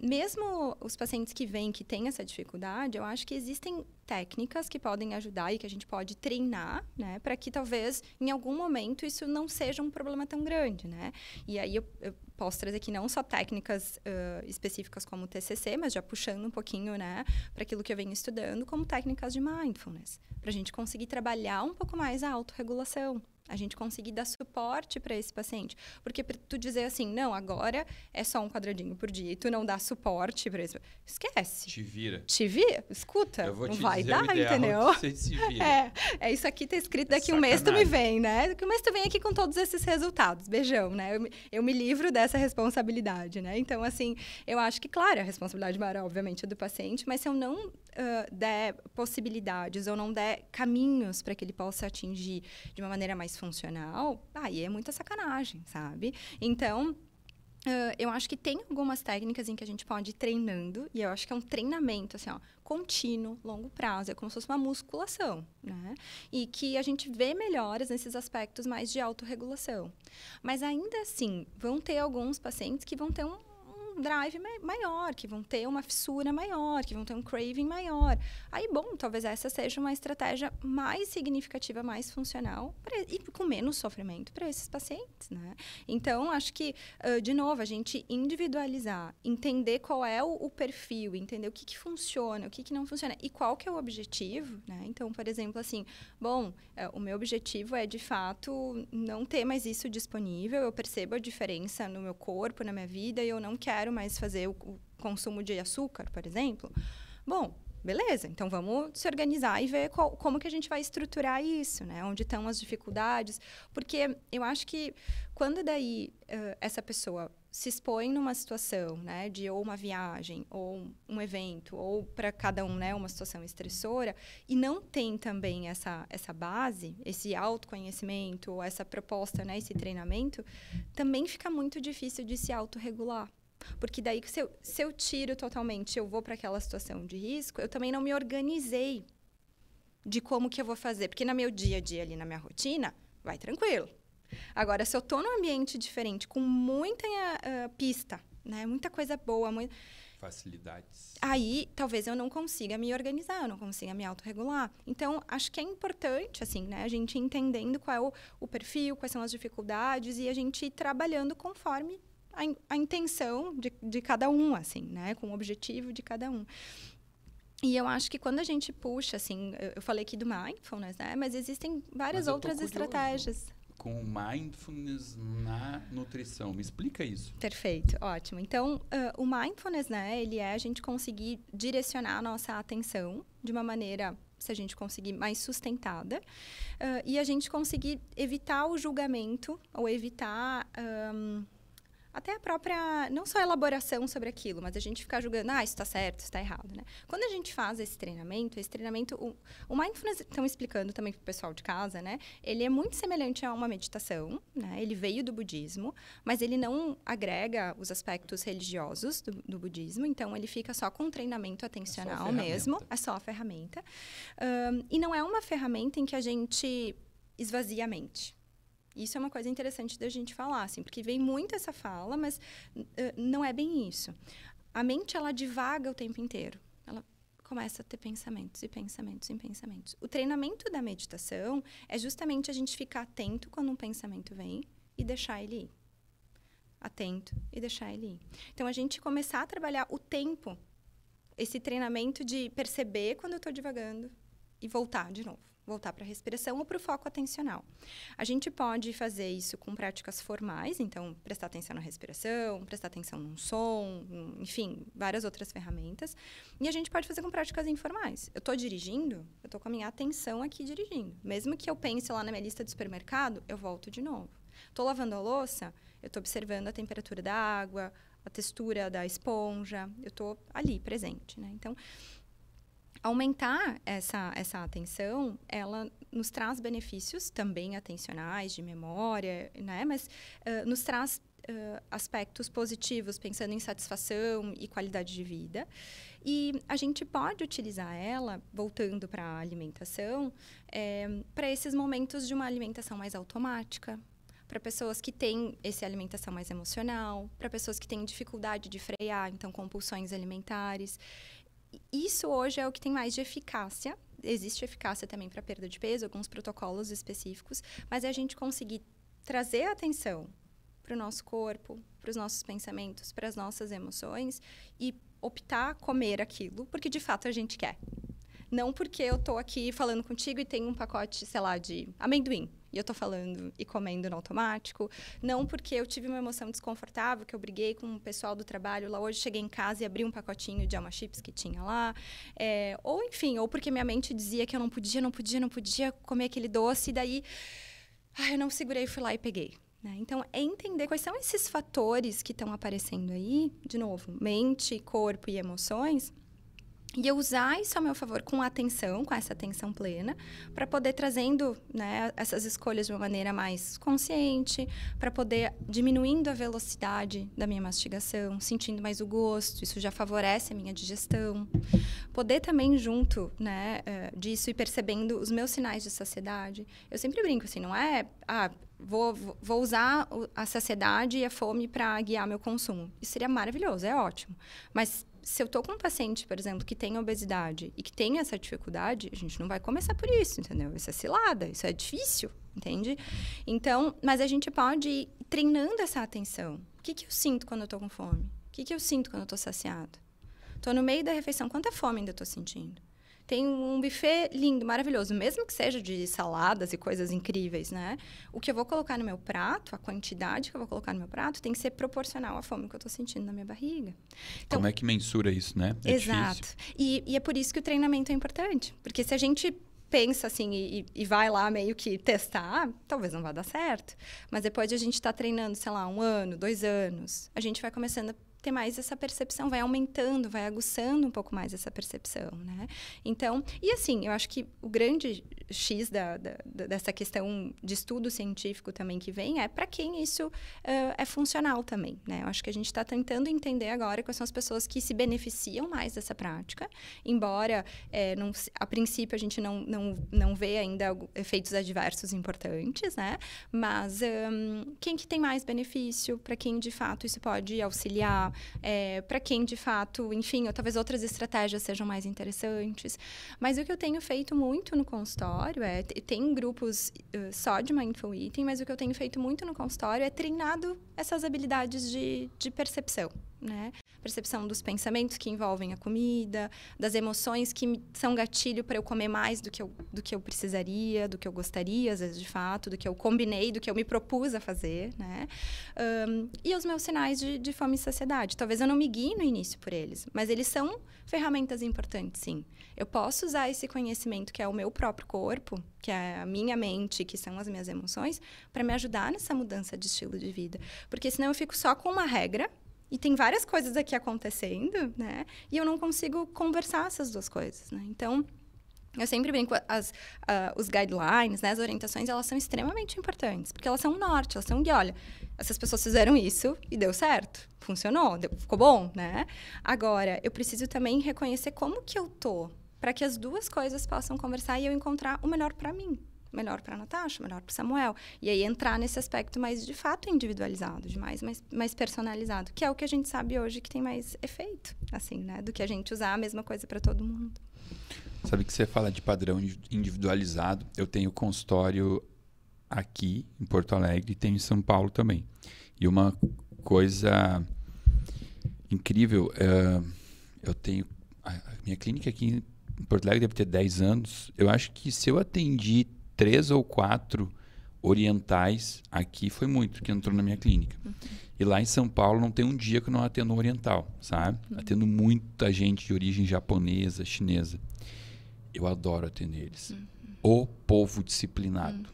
[SPEAKER 3] Mesmo os pacientes que vêm, que têm essa dificuldade, eu acho que existem técnicas que podem ajudar e que a gente pode treinar, né, para que talvez em algum momento isso não seja um problema tão grande, né? E aí eu posso trazer aqui não só técnicas específicas como o TCC, mas já puxando um pouquinho, né, para aquilo que eu venho estudando, como técnicas de mindfulness, para a gente conseguir trabalhar um pouco mais a autorregulação. A gente conseguir dar suporte para esse paciente. Porque tu dizer assim, não, agora é só um quadradinho por dia e tu não dá suporte para esse... Esquece.
[SPEAKER 2] Te vira.
[SPEAKER 3] Escuta.
[SPEAKER 2] Eu vou te
[SPEAKER 3] não vai
[SPEAKER 2] dizer
[SPEAKER 3] dar,
[SPEAKER 2] o ideal
[SPEAKER 3] entendeu?
[SPEAKER 2] você se vira.
[SPEAKER 3] Isso aqui tá escrito, daqui um mês tu me vem, né? Daqui um mês tu vem aqui com todos esses resultados. Beijão, né? Eu me livro dessa responsabilidade, né? Então, assim, eu acho que, claro, a responsabilidade maior, obviamente, é do paciente, mas se eu não der possibilidades ou não der caminhos para que ele possa atingir de uma maneira mais funcional, aí é muita sacanagem, sabe? Então, eu acho que tem algumas técnicas em que a gente pode ir treinando, e eu acho que é um treinamento, assim, ó, contínuo, longo prazo, é como se fosse uma musculação, né? E que a gente vê melhoras nesses aspectos mais de autorregulação. Mas ainda assim, vão ter alguns pacientes que vão ter um drive maior, que vão ter uma fissura maior, que vão ter um craving maior. Aí, bom, talvez essa seja uma estratégia mais significativa, mais funcional e com menos sofrimento para esses pacientes, né? Então, acho que, de novo, a gente individualizar, entender qual é o perfil, entender o que funciona, o que não funciona e qual que é o objetivo, né? Então, por exemplo, assim, bom, o meu objetivo é, de fato, não ter mais isso disponível, eu percebo a diferença no meu corpo, na minha vida, e eu não quero mais fazer o consumo de açúcar, por exemplo. Bom, beleza, então vamos se organizar e ver como que a gente vai estruturar isso, né? Onde estão as dificuldades. Porque eu acho que quando daí essa pessoa se expõe numa situação, né, de ou uma viagem, ou um evento, ou para cada um, né, uma situação estressora, e não tem também essa base, esse autoconhecimento, ou essa proposta, né, esse treinamento, também fica muito difícil de se autorregular. Porque daí, se eu tiro totalmente, eu vou para aquela situação de risco, eu também não me organizei de como que eu vou fazer. Porque no meu dia a dia, ali na minha rotina, vai tranquilo. Agora, se eu estou num ambiente diferente, com muita pista, né, muita coisa boa,
[SPEAKER 2] facilidades.
[SPEAKER 3] Aí, talvez eu não consiga me organizar, eu não consiga me autorregular. Então, acho que é importante, assim, né, a gente entendendo qual é o perfil, quais são as dificuldades e a gente ir trabalhando conforme a intenção de cada um, assim, né? Com o objetivo de cada um. E eu acho que quando a gente puxa, assim, eu falei aqui do mindfulness, né? Mas existem várias outras estratégias.
[SPEAKER 2] Com mindfulness na nutrição. Me explica isso.
[SPEAKER 3] Perfeito, ótimo. Então, o mindfulness, né? Ele é a gente conseguir direcionar a nossa atenção de uma maneira, se a gente conseguir, mais sustentada. E a gente conseguir evitar o julgamento ou evitar... até a própria, não só a elaboração sobre aquilo, mas a gente ficar julgando, isso está certo, isso está errado, né? Quando a gente faz esse treinamento, o mindfulness, estão explicando também para o pessoal de casa, né? Ele é muito semelhante a uma meditação, né? Ele veio do budismo, mas ele não agrega os aspectos religiosos do budismo, então ele fica só com treinamento atencional mesmo, é só a ferramenta. E não é uma ferramenta em que a gente esvazia a mente. Isso é uma coisa interessante da gente falar, assim, porque vem muito essa fala, mas não é bem isso. A mente, ela divaga o tempo inteiro. Ela começa a ter pensamentos e pensamentos e pensamentos. O treinamento da meditação é justamente a gente ficar atento quando um pensamento vem e deixar ele ir. Atento e deixar ele ir. Então, a gente começar a trabalhar o tempo, esse treinamento de perceber quando eu estou divagando e voltar de novo. voltar para a respiração ou para o foco atencional. A gente pode fazer isso com práticas formais, então prestar atenção na respiração, prestar atenção num som, enfim, várias outras ferramentas. E a gente pode fazer com práticas informais. Eu estou dirigindo, eu estou com a minha atenção aqui dirigindo. Mesmo que eu pense lá na minha lista do supermercado, eu volto de novo. Estou lavando a louça, eu estou observando a temperatura da água, a textura da esponja, eu estou ali, presente, né? Então, aumentar essa atenção, ela nos traz benefícios também atencionais, de memória, né? Mas nos traz aspectos positivos, pensando em satisfação e qualidade de vida. E a gente pode utilizar ela, voltando para a alimentação, para esses momentos de uma alimentação mais automática, para pessoas que têm essa alimentação mais emocional, para pessoas que têm dificuldade de frear, então compulsões alimentares. Isso hoje é o que tem mais de eficácia. Existe eficácia também para perda de peso, alguns protocolos específicos, mas é a gente conseguir trazer a atenção para o nosso corpo, para os nossos pensamentos, para as nossas emoções e optar comer aquilo porque de fato a gente quer. Não porque eu estou aqui falando contigo e tem um pacote, sei lá, de amendoim. E eu estou falando e comendo no automático. Não porque eu tive uma emoção desconfortável, que eu briguei com o pessoal do trabalho. Lá hoje cheguei em casa e abri um pacotinho de Alma Chips que tinha lá. Ou, enfim, ou porque minha mente dizia que eu não podia comer aquele doce. E daí, eu não segurei, fui lá e peguei. Né? Então, é entender quais são esses fatores que estão aparecendo aí. De novo, mente, corpo e emoções. E eu usar isso a meu favor com atenção, com essa atenção plena, para poder trazendo, né, essas escolhas de uma maneira mais consciente, para poder diminuindo a velocidade da minha mastigação, sentindo mais o gosto, isso já favorece a minha digestão. Poder também junto, né, disso e percebendo os meus sinais de saciedade. Eu sempre brinco assim, não é... Vou usar a saciedade e a fome para guiar meu consumo. Isso seria maravilhoso, é ótimo. Mas se eu estou com um paciente, por exemplo, que tem obesidade e que tem essa dificuldade, a gente não vai começar por isso, entendeu? Isso é cilada, isso é difícil, entende? Então, mas a gente pode ir treinando essa atenção. O que eu sinto quando eu estou com fome? O que eu sinto quando eu estou saciado? Estou no meio da refeição, quanta fome ainda estou sentindo? Tem um buffet lindo, maravilhoso, mesmo que seja de saladas e coisas incríveis, né? O que eu vou colocar no meu prato, a quantidade que eu vou colocar no meu prato, tem que ser proporcional à fome que eu estou sentindo na minha barriga. Então,
[SPEAKER 2] como é que mensura isso, né?
[SPEAKER 3] Exato. E é por isso que o treinamento é importante. Porque se a gente pensa assim e vai lá meio que testar, talvez não vá dar certo. Mas depois de a gente estar treinando, sei lá, 1 ano, 2 anos, a gente vai começando a ter mais essa percepção, vai aumentando, vai aguçando um pouco mais essa percepção, né? Então, e assim, eu acho que o grande X dessa questão de estudo científico também que vem é para quem isso é funcional também, né? Eu acho que a gente está tentando entender agora quais são as pessoas que se beneficiam mais dessa prática, embora a princípio a gente não vê ainda efeitos adversos importantes, né? Mas quem que tem mais benefício, para quem de fato isso pode auxiliar, para quem de fato, enfim, ou talvez outras estratégias sejam mais interessantes. Mas o que eu tenho feito muito no consultório tem grupos só de Mindful Eating, mas o que eu tenho feito muito no consultório é treinado essas habilidades de percepção, né? Percepção dos pensamentos que envolvem a comida, das emoções que são gatilho para eu comer mais do que eu precisaria, do que eu gostaria, às vezes, de fato, do que eu combinei, do que eu me propus a fazer, né? E os meus sinais de fome e saciedade. Talvez eu não me guie no início por eles, mas eles são ferramentas importantes, sim. Eu posso usar esse conhecimento que é o meu próprio corpo, que é a minha mente, que são as minhas emoções, para me ajudar nessa mudança de estilo de vida. Porque senão eu fico só com uma regra, e tem várias coisas aqui acontecendo, né? E eu não consigo conversar essas duas coisas, né? Então, eu sempre brinco, os guidelines, né? As orientações, elas são extremamente importantes. Porque elas são um norte, elas são um guia. Olha, essas pessoas fizeram isso e deu certo. Funcionou, ficou bom, né? Agora, eu preciso também reconhecer como que eu tô, para que as duas coisas possam conversar e eu encontrar o melhor para mim. Melhor para a Natasha, melhor para o Samuel. E aí entrar nesse aspecto mais, de fato, individualizado, mais personalizado, que é o que a gente sabe hoje que tem mais efeito, assim, né? Do que a gente usar a mesma coisa para todo mundo.
[SPEAKER 2] Sabe que você fala de padrão individualizado? Eu tenho consultório aqui em Porto Alegre e tenho em São Paulo também. E uma coisa incrível, eu tenho... A minha clínica aqui em Porto Alegre deve ter 10 anos, eu acho que se eu atendi 3 ou 4 orientais, aqui foi muito, que entrou na minha clínica. E lá em São Paulo não tem um dia que eu não atendo um oriental, sabe? Atendo muita gente de origem japonesa, chinesa. Eu adoro atender eles. O povo disciplinado.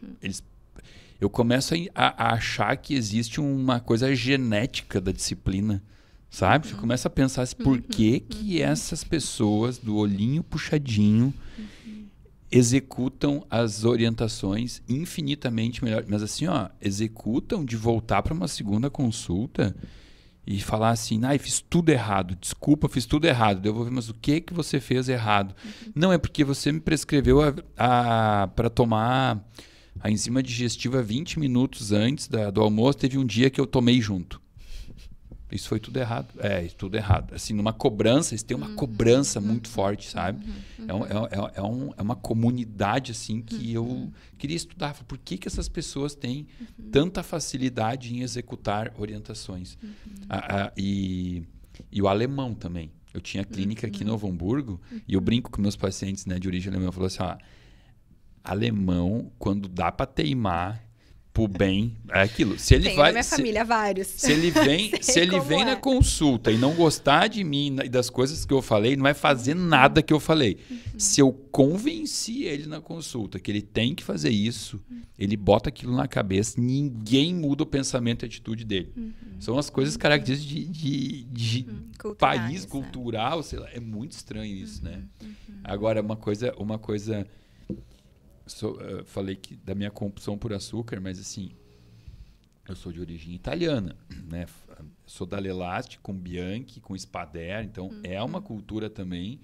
[SPEAKER 2] Eu começo a achar que existe uma coisa genética da disciplina, sabe? Você começa a pensar assim, por que essas pessoas do olhinho puxadinho executam as orientações infinitamente melhor. Mas assim, ó, executam de voltar para uma segunda consulta e falar assim, eu fiz tudo errado, desculpa, fiz tudo errado. Eu vou ver, mas o que você fez errado? Não, é porque você me prescreveu para tomar a enzima digestiva 20 minutos antes do almoço, teve um dia que eu tomei junto. Isso foi tudo errado. Tudo errado. Assim, numa cobrança, eles têm uma cobrança muito forte, sabe? É uma comunidade, assim, que eu queria estudar. Por que essas pessoas têm tanta facilidade em executar orientações? E o alemão também. Eu tinha clínica aqui em Novo Hamburgo e eu brinco com meus pacientes, né, de origem alemã. Eu falo assim, alemão, quando dá para teimar pro bem, é aquilo. Se ele
[SPEAKER 3] na minha família vários.
[SPEAKER 2] Se ele vem na consulta e não gostar de mim e das coisas que eu falei, não vai fazer nada que eu falei. Se eu convenci ele na consulta que ele tem que fazer isso, ele bota aquilo na cabeça, ninguém muda o pensamento e a atitude dele. São as coisas características de país, cultural, sei lá. É muito estranho isso, né? Agora, uma coisa falei da minha compulsão por açúcar, mas assim, eu sou de origem italiana, né? Sou da Lelast com Bianchi, com Spader, então é uma cultura também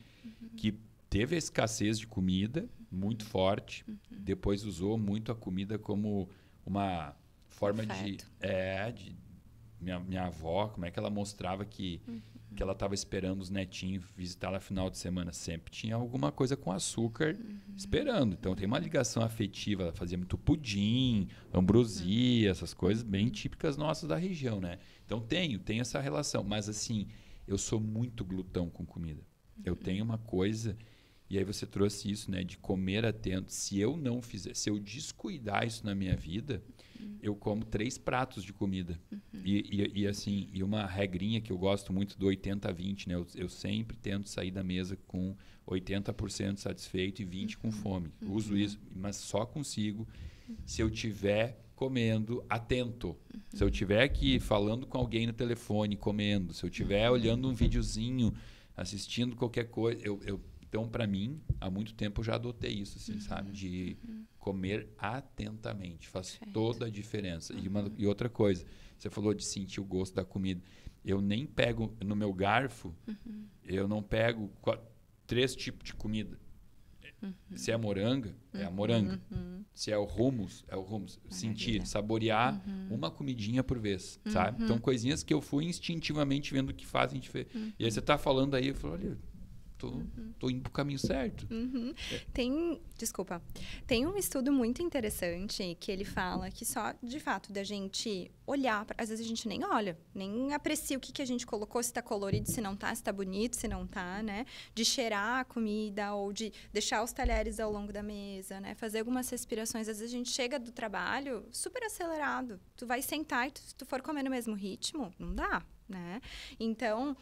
[SPEAKER 2] que teve a escassez de comida muito forte, depois usou muito a comida como uma forma de minha avó, como é que ela mostrava que ela estava esperando os netinhos visitar ela no final de semana. Sempre tinha alguma coisa com açúcar esperando. Então, tem uma ligação afetiva. Ela fazia muito pudim, ambrosia, essas coisas bem típicas nossas da região, né? Então, tem essa relação. Mas, assim, eu sou muito glutão com comida. Eu tenho uma coisa... E aí você trouxe isso, né? De comer atento. Se eu não fizer... Se eu descuidar isso na minha vida... Eu como 3 pratos de comida. E assim, uma regrinha que eu gosto muito do 80-20, né? Eu sempre tento sair da mesa com 80% satisfeito e 20% com fome. Uso isso, mas só consigo se eu estiver comendo atento. Se eu estiver aqui falando com alguém no telefone, comendo. Se eu estiver olhando um videozinho, assistindo qualquer coisa. Então, para mim, há muito tempo eu já adotei isso, assim, sabe? De comer atentamente. Faz toda a diferença. E outra coisa, você falou de sentir o gosto da comida. Eu nem pego no meu garfo, eu não pego 3 tipos de comida. Se é moranga, é a moranga. Se é o hummus, é o hummus. Sentir, saborear uma comidinha por vez, sabe? Então, coisinhas que eu fui instintivamente vendo que fazem diferença. E aí você tá falando aí, eu falo, olha... Tô indo pro caminho certo.
[SPEAKER 3] Tem um estudo muito interessante que ele fala que só, de fato, da gente olhar, às vezes a gente nem olha, nem aprecia o que a gente colocou, se tá colorido, se não tá, se tá bonito, se não tá, né? De cheirar a comida ou de deixar os talheres ao longo da mesa, né? Fazer algumas respirações. Às vezes a gente chega do trabalho super acelerado. Tu vai sentar e se tu for comer no mesmo ritmo, não dá, né? Então...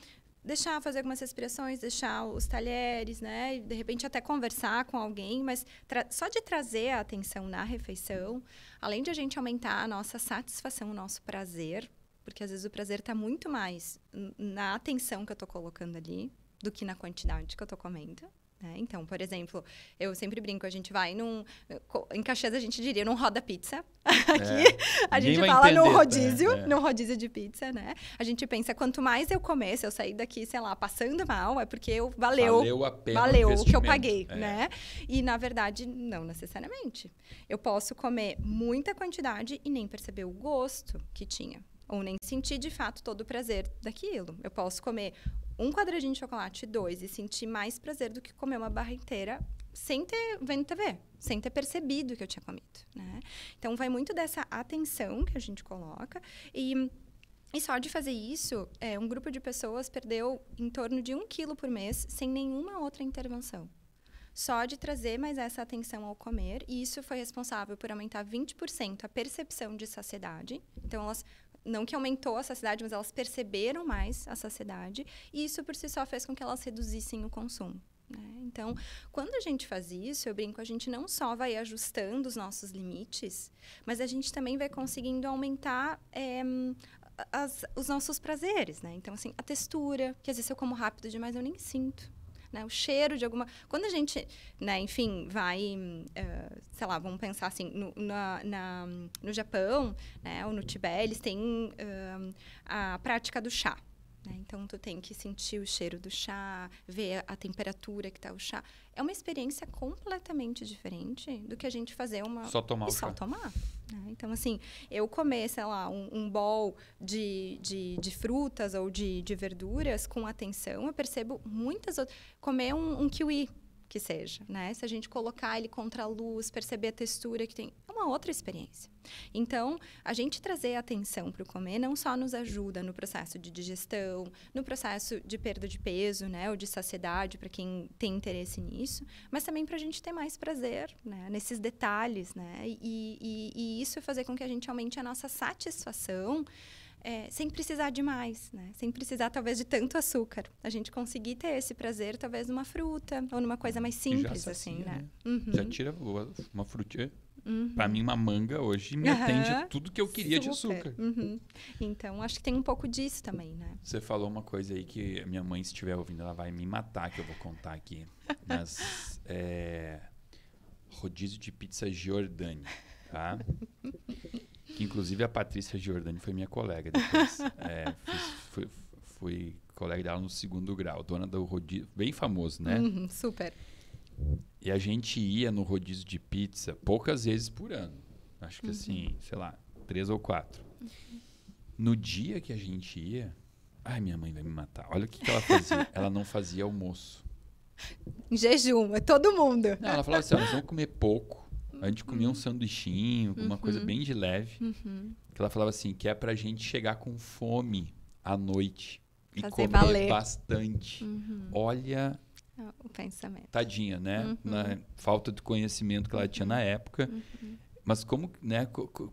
[SPEAKER 3] fazer algumas respirações, deixar os talheres, né? E, de repente, até conversar com alguém, mas só de trazer a atenção na refeição, além de a gente aumentar a nossa satisfação, o nosso prazer, porque às vezes o prazer está muito mais na atenção que eu estou colocando ali do que na quantidade que eu estou comendo. Então, por exemplo, eu sempre brinco, a gente vai em Caxias a gente diria num roda pizza, aqui a gente fala no rodízio de pizza, né? A gente pensa, quanto mais eu comer, se eu sair daqui, sei lá, passando mal, é porque valeu
[SPEAKER 2] a pena
[SPEAKER 3] o que eu paguei, né? E, na verdade, não necessariamente. Eu posso comer muita quantidade e nem perceber o gosto que tinha, ou nem sentir, de fato, todo o prazer daquilo. Eu posso comer 1 quadradinho de chocolate, 2, e sentir mais prazer do que comer uma barra inteira sem ter vendo TV, sem ter percebido que eu tinha comido, né? Então, vai muito dessa atenção que a gente coloca. E só de fazer isso, um grupo de pessoas perdeu em torno de 1 quilo por mês sem nenhuma outra intervenção. só de trazer mais essa atenção ao comer, e isso foi responsável por aumentar 20% a percepção de saciedade. Então, elas, não que aumentou a saciedade, mas elas perceberam mais a saciedade, e isso por si só fez com que elas reduzissem o consumo. Né? Então, quando a gente faz isso, eu brinco, a gente não só vai ajustando os nossos limites, mas a gente também vai conseguindo aumentar os nossos prazeres, né? Então, assim, a textura, que às vezes eu como rápido demais, eu nem sinto. Né? O cheiro de alguma... Quando a gente, né, enfim, vai, sei lá, vamos pensar assim, no Japão, né, ou no Tibete, eles têm a prática do chá. Então, tu tem que sentir o cheiro do chá, ver a temperatura que está o chá. É uma experiência completamente diferente do que a gente fazer uma...
[SPEAKER 2] Só tomar o chá.
[SPEAKER 3] Só tomar. Né? Então, assim, eu comer, sei lá, um bowl de frutas ou de verduras com atenção, eu percebo muitas outras... Comer um kiwi, que seja, né? Se a gente colocar ele contra a luz, perceber a textura que tem, é uma outra experiência. Então, a gente trazer atenção para o comer não só nos ajuda no processo de digestão, no processo de perda de peso, né? Ou de saciedade, para quem tem interesse nisso, mas também para a gente ter mais prazer, né? Nesses detalhes, né? E isso fazer com que a gente aumente a nossa satisfação, sem precisar de mais, né? Sem precisar, talvez, de tanto açúcar. A gente conseguir ter esse prazer, talvez, numa fruta ou numa coisa mais simples,
[SPEAKER 2] sacia,
[SPEAKER 3] assim, né?
[SPEAKER 2] Já tira uma frutinha. Para mim, uma manga hoje me atende a tudo que eu queria de açúcar.
[SPEAKER 3] Então, acho que tem um pouco disso também, né?
[SPEAKER 2] Você falou uma coisa aí que a minha mãe, se estiver ouvindo, ela vai me matar, que eu vou contar aqui. Mas, rodízio de pizza Giordani, tá? Que, inclusive, a Patrícia Giordani foi minha colega depois. Fui colega dela no 2º grau, dona do rodízio, bem famoso, né?
[SPEAKER 3] Super.
[SPEAKER 2] E a gente ia no rodízio de pizza poucas vezes por ano. Acho que assim, sei lá, 3 ou 4. No dia que a gente ia... Ai, minha mãe vai me matar. Olha o que ela fazia. Ela não fazia almoço.
[SPEAKER 3] Em jejum, é todo mundo.
[SPEAKER 2] Não, ela falava assim, nós vamos comer pouco. A gente comia um sanduichinho, uma coisa bem de leve. Que ela falava assim, que é pra gente chegar com fome à noite. E
[SPEAKER 3] fazer
[SPEAKER 2] comer
[SPEAKER 3] valer.
[SPEAKER 2] bastante. Olha...
[SPEAKER 3] O pensamento.
[SPEAKER 2] Tadinha, né? Na falta de conhecimento que ela tinha na época. Mas como, né,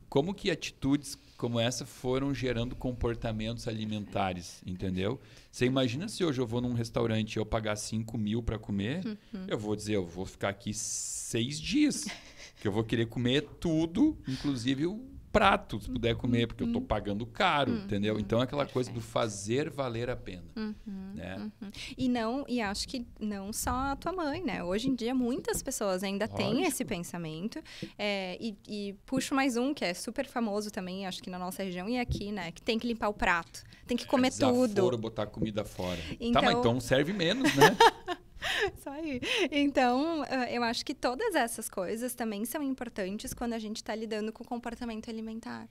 [SPEAKER 2] como que atitudes como essa foram gerando comportamentos alimentares, entendeu? Você imagina se hoje eu vou num restaurante e eu pagar 5 mil para comer, eu vou dizer, eu vou ficar aqui 6 dias, que eu vou querer comer tudo, inclusive o prato, se puder comer, porque eu estou pagando caro, entendeu? Então, é aquela coisa do fazer valer a pena. Né?
[SPEAKER 3] E acho que não só a tua mãe, né? Hoje em dia, muitas pessoas ainda têm esse pensamento. E puxo mais um, que é super famoso também, acho que na nossa região e aqui, né? Que tem que limpar o prato, tem que comer tudo.
[SPEAKER 2] Desaforo botar comida fora.
[SPEAKER 3] Então...
[SPEAKER 2] Tá, mas então serve menos, né?
[SPEAKER 3] Isso aí. Então, eu acho que todas essas coisas também são importantes quando a gente está lidando com o comportamento alimentar.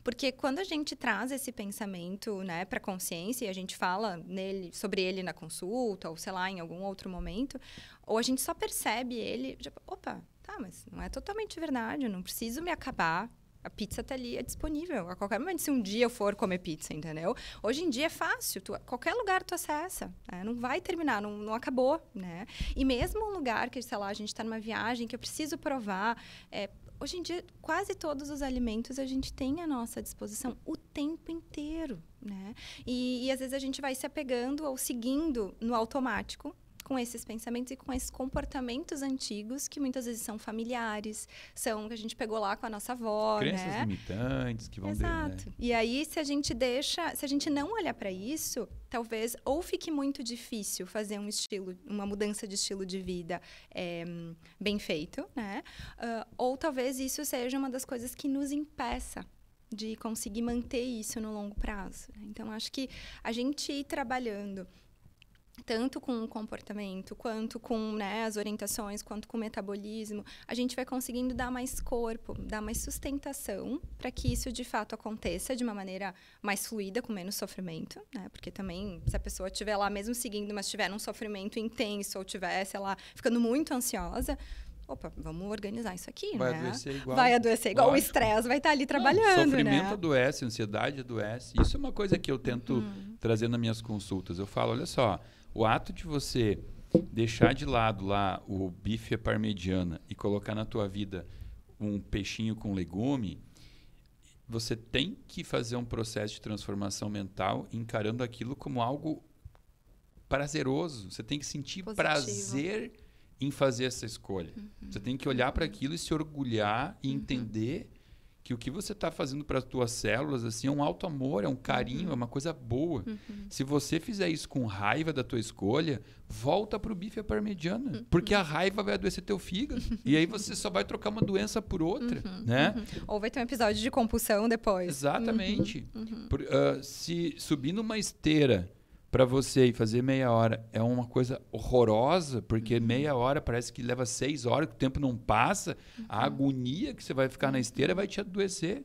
[SPEAKER 3] Porque quando a gente traz esse pensamento, né, para a consciência e a gente fala sobre ele na consulta ou, sei lá, em algum outro momento, ou a gente só percebe ele, tipo, opa, tá, mas não é totalmente verdade, eu não preciso me acabar. A pizza tá ali, é disponível. A qualquer momento, se um dia eu for comer pizza, entendeu? Hoje em dia é fácil. Qualquer lugar tu acessa. Né? Não vai terminar, não acabou, né? E mesmo um lugar que, sei lá, a gente está numa viagem que eu preciso provar... hoje em dia, quase todos os alimentos a gente tem à nossa disposição o tempo inteiro, né? E às vezes a gente vai se apegando ou seguindo no automático, com esses pensamentos e com esses comportamentos antigos que muitas vezes são familiares, são que a gente pegou lá com a nossa avó,
[SPEAKER 2] crenças
[SPEAKER 3] né?
[SPEAKER 2] limitantes que vão
[SPEAKER 3] Exato.
[SPEAKER 2] Né?
[SPEAKER 3] E aí, se a gente não olhar para isso, talvez ou fique muito difícil fazer uma mudança de estilo de vida bem feito, né? Ou talvez isso seja uma das coisas que nos impeça de conseguir manter isso no longo prazo. Né? Então, acho que a gente ir trabalhando tanto com o comportamento, quanto com, né, as orientações, quanto com o metabolismo, a gente vai conseguindo dar mais corpo, dar mais sustentação para que isso, de fato, aconteça de uma maneira mais fluida, com menos sofrimento, né? Porque também, se a pessoa estiver lá mesmo seguindo, mas tiver um sofrimento intenso ou tiver, sei lá, ficando muito ansiosa... Opa, vamos organizar isso aqui,
[SPEAKER 2] vai
[SPEAKER 3] né?
[SPEAKER 2] Adoecer igual.
[SPEAKER 3] Vai adoecer igual. Lógico. O estresse vai estar ali trabalhando,
[SPEAKER 2] sofrimento
[SPEAKER 3] né?
[SPEAKER 2] adoece, ansiedade adoece. Isso é uma coisa que eu tento trazer nas minhas consultas. Eu falo, olha só, o ato de você deixar de lado lá o bife à parmegiana e colocar na tua vida um peixinho com legume, você tem que fazer um processo de transformação mental encarando aquilo como algo prazeroso. Você tem que sentir
[SPEAKER 3] Positivo.
[SPEAKER 2] prazer em fazer essa escolha. Você tem que olhar para aquilo e se orgulhar e entender que o que você está fazendo para as tuas células assim, é um alto amor, é um carinho, é uma coisa boa. Se você fizer isso com raiva da tua escolha, volta para o bife à parmegiana, porque a raiva vai adoecer teu fígado. E aí você só vai trocar uma doença por outra. Né?
[SPEAKER 3] Ou vai ter um episódio de compulsão depois.
[SPEAKER 2] Exatamente. Se subir numa esteira para você e fazer meia hora é uma coisa horrorosa, porque meia hora parece que leva 6 horas, que o tempo não passa, a agonia que você vai ficar na esteira vai te adoecer.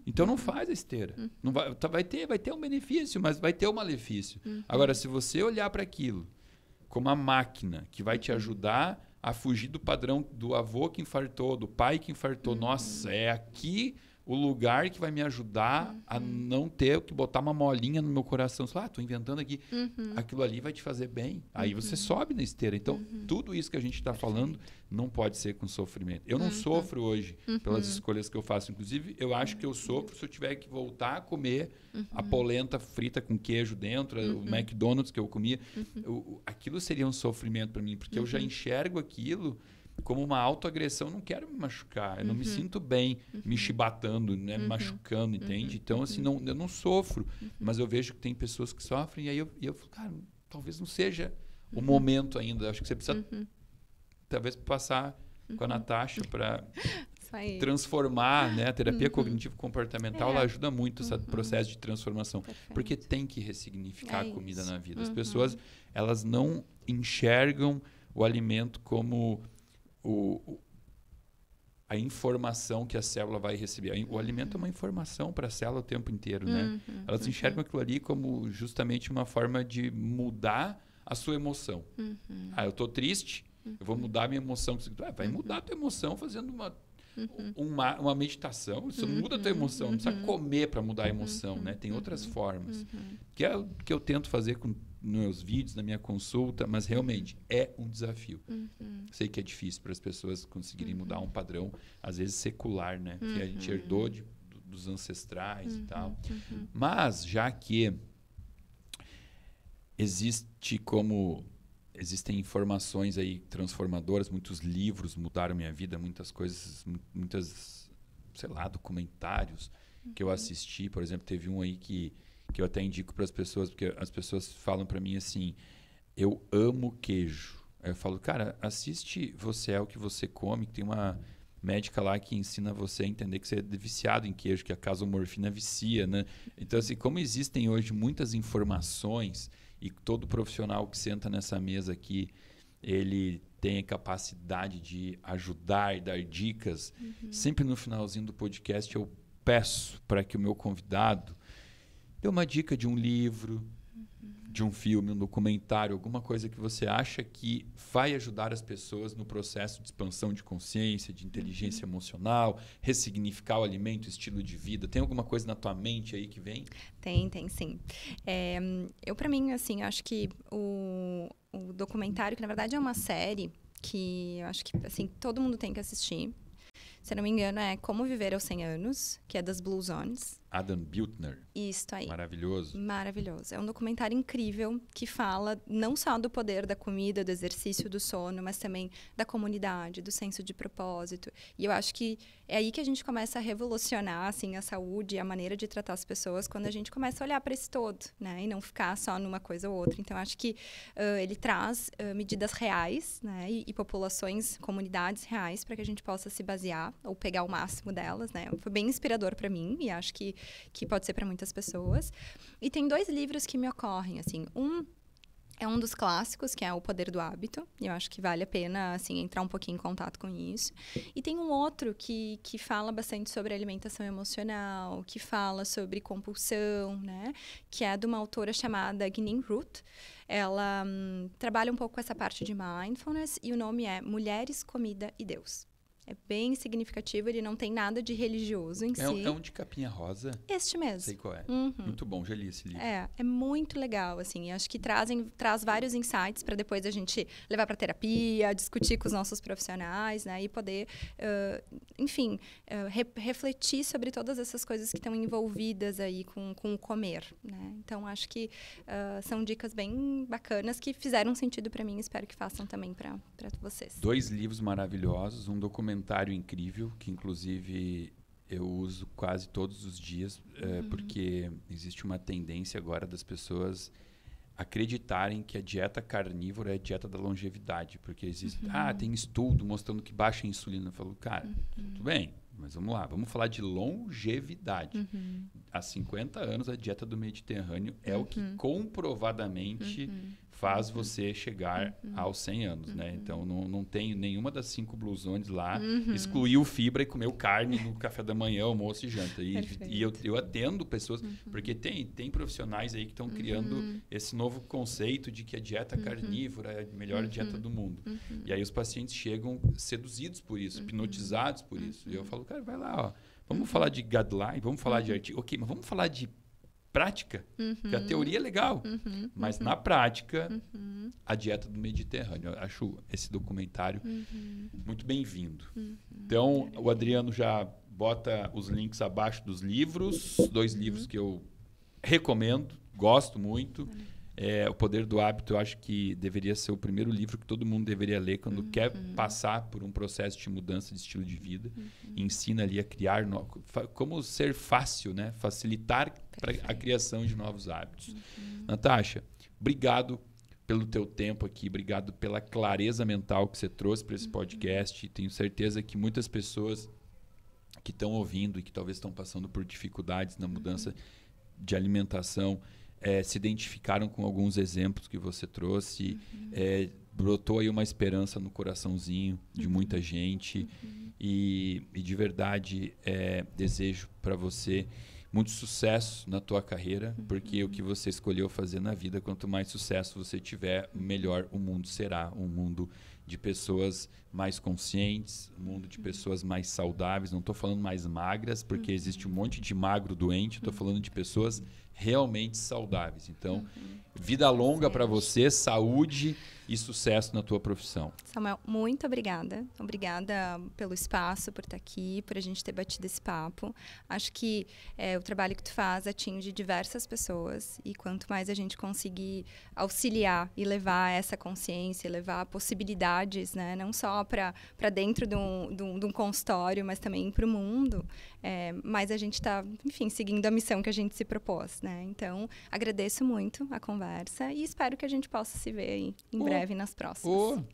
[SPEAKER 2] Então não faz a esteira. Não vai ter um benefício, mas vai ter um malefício. Agora, se você olhar para aquilo como uma máquina que vai te ajudar a fugir do padrão do avô que infartou, do pai que infartou, nossa, é aqui o lugar que vai me ajudar a não ter que botar uma molinha no meu coração. Estou inventando aqui. Aquilo ali vai te fazer bem. Aí você sobe na esteira. Então, tudo isso que a gente está falando não pode ser com sofrimento. Eu não sofro hoje pelas escolhas que eu faço. Inclusive, eu acho que eu sofro se eu tiver que voltar a comer a polenta frita com queijo dentro, o McDonald's que eu comia. Aquilo seria um sofrimento para mim, porque eu já enxergo aquilo como uma autoagressão. Eu não quero me machucar, eu não me sinto bem me chibatando, né, me machucando, entende? Então, assim, eu não sofro, mas eu vejo que tem pessoas que sofrem, e aí eu falo, cara, talvez não seja o momento ainda. Acho que você precisa, talvez, passar com a Natasha para transformar, né? A terapia cognitivo-comportamental, ela ajuda muito esse processo de transformação, porque tem que ressignificar a comida na vida. As pessoas, elas não enxergam o alimento como a informação que a célula vai receber. O alimento é uma informação para a célula o tempo inteiro, né? Elas enxergam aquilo ali como justamente uma forma de mudar a sua emoção. Eu estou triste, eu vou mudar a minha emoção. Vai mudar a tua emoção fazendo uma meditação. Isso não muda a tua emoção. Não precisa comer para mudar a emoção, né? Tem outras formas. Que é o que eu tento fazer com meus vídeos, na minha consulta, mas realmente é um desafio. Sei que é difícil para as pessoas conseguirem mudar um padrão, às vezes secular, né? Que a gente herdou dos ancestrais e tal. Mas, já que existem informações aí transformadoras, muitos livros mudaram minha vida, muitas coisas, sei lá, documentários que eu assisti. Por exemplo, teve um aí que eu até indico para as pessoas, porque as pessoas falam para mim assim, eu amo queijo. Aí eu falo, cara, assiste Você é o que Você Come, que tem uma médica lá que ensina você a entender que você é viciado em queijo, que a casomorfina vicia, né? Então, assim, como existem hoje muitas informações e todo profissional que senta nessa mesa aqui, ele tem a capacidade de ajudar e dar dicas, sempre no finalzinho do podcast eu peço para que o meu convidado dê uma dica de um livro, de um filme, um documentário, alguma coisa que você acha que vai ajudar as pessoas no processo de expansão de consciência, de inteligência emocional, ressignificar o alimento, o estilo de vida. Tem alguma coisa na tua mente aí que vem?
[SPEAKER 3] Tem sim. Eu, para mim, assim, acho que o documentário, que na verdade é uma série que eu acho que assim, todo mundo tem que assistir. Se eu não me engano, é Como Viver aos 100 Anos, que é das Blue Zones.
[SPEAKER 2] Adam Buettner.
[SPEAKER 3] Isso aí.
[SPEAKER 2] Maravilhoso.
[SPEAKER 3] Maravilhoso. É um documentário incrível que fala não só do poder da comida, do exercício, do sono, mas também da comunidade, do senso de propósito. E eu acho que é aí que a gente começa a revolucionar assim, a saúde e a maneira de tratar as pessoas, quando a gente começa a olhar para esse todo, né? E não ficar só numa coisa ou outra. Então, eu acho que ele traz medidas reais, né? E populações, comunidades reais, para que a gente possa se basear ou pegar o máximo delas, né? Foi bem inspirador para mim e acho que pode ser para muitas pessoas. E tem 2 livros que me ocorrem, assim. Um é um dos clássicos, que é O Poder do Hábito. Eu acho que vale a pena, assim, entrar um pouquinho em contato com isso. E tem um outro que fala bastante sobre alimentação emocional, que fala sobre compulsão, né? Que é de uma autora chamada Gnin Root. Ela trabalha um pouco com essa parte de mindfulness e o nome é Mulheres, Comida e Deus. É bem significativo, ele não tem nada de religioso em si.
[SPEAKER 2] É um de capinha rosa?
[SPEAKER 3] Este mesmo.
[SPEAKER 2] Sei qual é.
[SPEAKER 3] Uhum.
[SPEAKER 2] Muito bom, já li esse livro.
[SPEAKER 3] É muito legal, assim. Acho que traz vários insights para depois a gente levar para terapia, discutir com os nossos profissionais, né? E poder, enfim, refletir sobre todas essas coisas que estão envolvidas aí com o comer, né? Então, acho que são dicas bem bacanas que fizeram sentido para mim. Espero que façam também para vocês.
[SPEAKER 2] 2 livros maravilhosos, um documentário incrível, que inclusive eu uso quase todos os dias, porque existe uma tendência agora das pessoas acreditarem que a dieta carnívora é a dieta da longevidade, porque existe, tem estudo mostrando que baixa a insulina. Eu falo, cara, tudo bem, mas vamos lá, vamos falar de longevidade. Há 50 anos, a dieta do Mediterrâneo é o que comprovadamente faz você chegar aos 100 anos, né? Então, não tem nenhuma das 5 blusones lá, excluiu fibra e comeu carne no café da manhã, almoço e janta. E eu atendo pessoas, porque tem profissionais aí que estão criando esse novo conceito de que a dieta carnívora é a melhor dieta do mundo. E aí os pacientes chegam seduzidos por isso, hipnotizados por isso. E eu falo, cara, vai lá, ó, vamos falar de guideline, vamos falar de artigo. Ok, mas vamos falar de prática, porque a teoria é legal, mas na prática, a dieta do Mediterrâneo. Eu acho esse documentário muito bem-vindo. Então, o Adriano já bota os links abaixo dos livros, 2 livros que eu recomendo, gosto muito. O Poder do Hábito, eu acho que deveria ser o primeiro livro que todo mundo deveria ler quando quer passar por um processo de mudança de estilo de vida. Ensina ali a criar, como ser fácil, né? Facilitar a criação de novos hábitos. Natasha, obrigado pelo teu tempo aqui, obrigado pela clareza mental que você trouxe para esse podcast. Tenho certeza que muitas pessoas que estão ouvindo e que talvez estão passando por dificuldades na mudança de alimentação se identificaram com alguns exemplos que você trouxe, brotou aí uma esperança no coraçãozinho de muita gente e de verdade desejo para você muito sucesso na tua carreira, porque o que você escolheu fazer na vida, quanto mais sucesso você tiver, melhor o mundo será, um mundo de pessoas mais conscientes, um mundo de pessoas mais saudáveis. Não estou falando mais magras, porque existe um monte de magro doente, estou falando de pessoas realmente saudáveis. Então, vida longa para você, saúde e sucesso na tua profissão.
[SPEAKER 3] Samuel, muito obrigada. Obrigada pelo espaço, por estar aqui, por a gente ter batido esse papo. Acho que o trabalho que tu faz atinge diversas pessoas e quanto mais a gente conseguir auxiliar e levar essa consciência, levar possibilidades, né, não só para dentro de um consultório, mas também para o mundo, mas a gente está, enfim, seguindo a missão que a gente se propôs, né? Então, agradeço muito a conversa e espero que a gente possa se ver aí em breve nas próximas.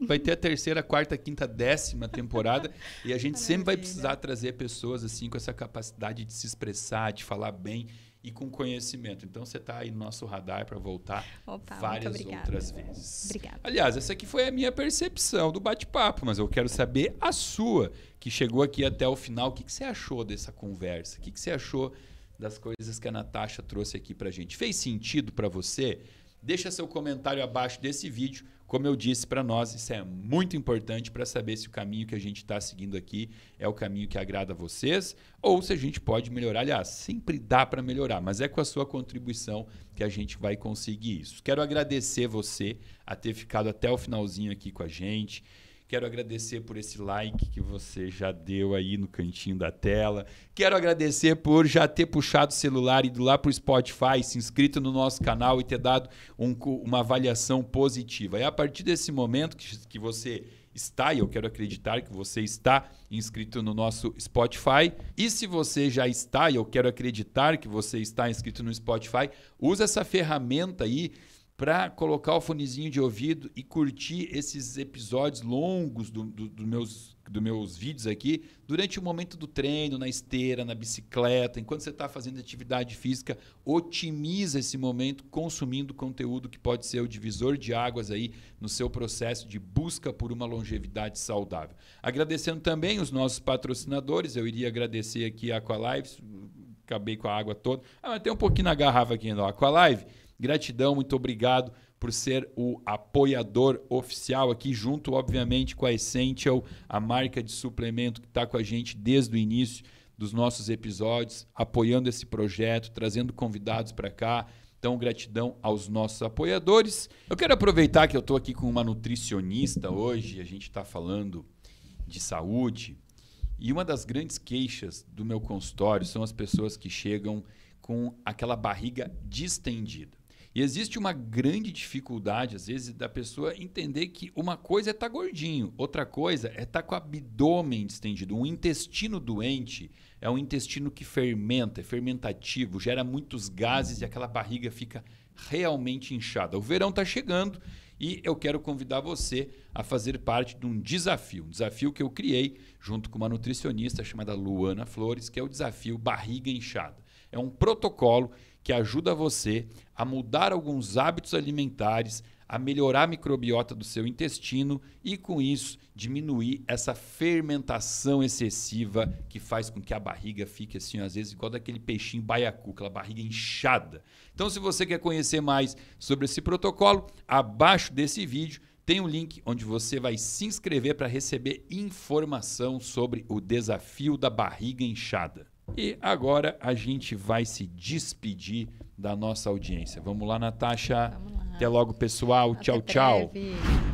[SPEAKER 2] Vai ter a 3ª, 4ª, 5ª, 10ª temporada e a gente sempre vai precisar trazer pessoas assim com essa capacidade de se expressar, de falar bem e com conhecimento. Então, você está aí no nosso radar para voltar várias outras vezes.
[SPEAKER 3] Obrigada.
[SPEAKER 2] Aliás, essa aqui foi a minha percepção do bate-papo, mas eu quero saber a sua, que chegou aqui até o final. O que você achou dessa conversa? O que você achou das coisas que a Natasha trouxe aqui para a gente? Fez sentido para você? Deixa seu comentário abaixo desse vídeo. Como eu disse para nós, isso é muito importante para saber se o caminho que a gente está seguindo aqui é o caminho que agrada a vocês ou se a gente pode melhorar. Aliás, sempre dá para melhorar, mas é com a sua contribuição que a gente vai conseguir isso. Quero agradecer você a ter ficado até o finalzinho aqui com a gente. Quero agradecer por esse like que você já deu aí no cantinho da tela. Quero agradecer por já ter puxado o celular e ido lá para o Spotify, se inscrito no nosso canal e ter dado uma avaliação positiva. É a partir desse momento que você está, e eu quero acreditar que você está inscrito no nosso Spotify. E se você já está, e eu quero acreditar que você está inscrito no Spotify, usa essa ferramenta aí para colocar o fonezinho de ouvido e curtir esses episódios longos dos meus vídeos aqui durante o momento do treino, na esteira, na bicicleta, enquanto você está fazendo atividade física. Otimiza esse momento consumindo conteúdo que pode ser o divisor de águas aí no seu processo de busca por uma longevidade saudável. Agradecendo também os nossos patrocinadores, eu iria agradecer aqui a Aqualive, acabei com a água toda, mas tem um pouquinho na garrafa aqui ainda, Aqualive. Gratidão, muito obrigado por ser o apoiador oficial aqui, junto, obviamente, com a Essential, a marca de suplemento que está com a gente desde o início dos nossos episódios, apoiando esse projeto, trazendo convidados para cá. Então, gratidão aos nossos apoiadores. Eu quero aproveitar que eu estou aqui com uma nutricionista hoje, a gente está falando de saúde, e uma das grandes queixas do meu consultório são as pessoas que chegam com aquela barriga distendida. E existe uma grande dificuldade, às vezes, da pessoa entender que uma coisa é estar gordinho, outra coisa é estar com o abdômen distendido. Um intestino doente é um intestino que fermenta, é fermentativo, gera muitos gases e aquela barriga fica realmente inchada. O verão está chegando e eu quero convidar você a fazer parte de um desafio que eu criei junto com uma nutricionista chamada Luana Flores, que é o desafio Barriga Inchada. É um protocolo que ajuda você a mudar alguns hábitos alimentares, a melhorar a microbiota do seu intestino e, com isso, diminuir essa fermentação excessiva que faz com que a barriga fique, assim, às vezes, igual daquele peixinho baiacu, aquela barriga inchada. Então, se você quer conhecer mais sobre esse protocolo, abaixo desse vídeo tem um link onde você vai se inscrever para receber informação sobre o desafio da barriga inchada. E agora a gente vai se despedir da nossa audiência. Vamos lá, Natasha?
[SPEAKER 3] Vamos lá.
[SPEAKER 2] Até logo, pessoal.
[SPEAKER 3] Até
[SPEAKER 2] tchau, tchau.
[SPEAKER 3] breve.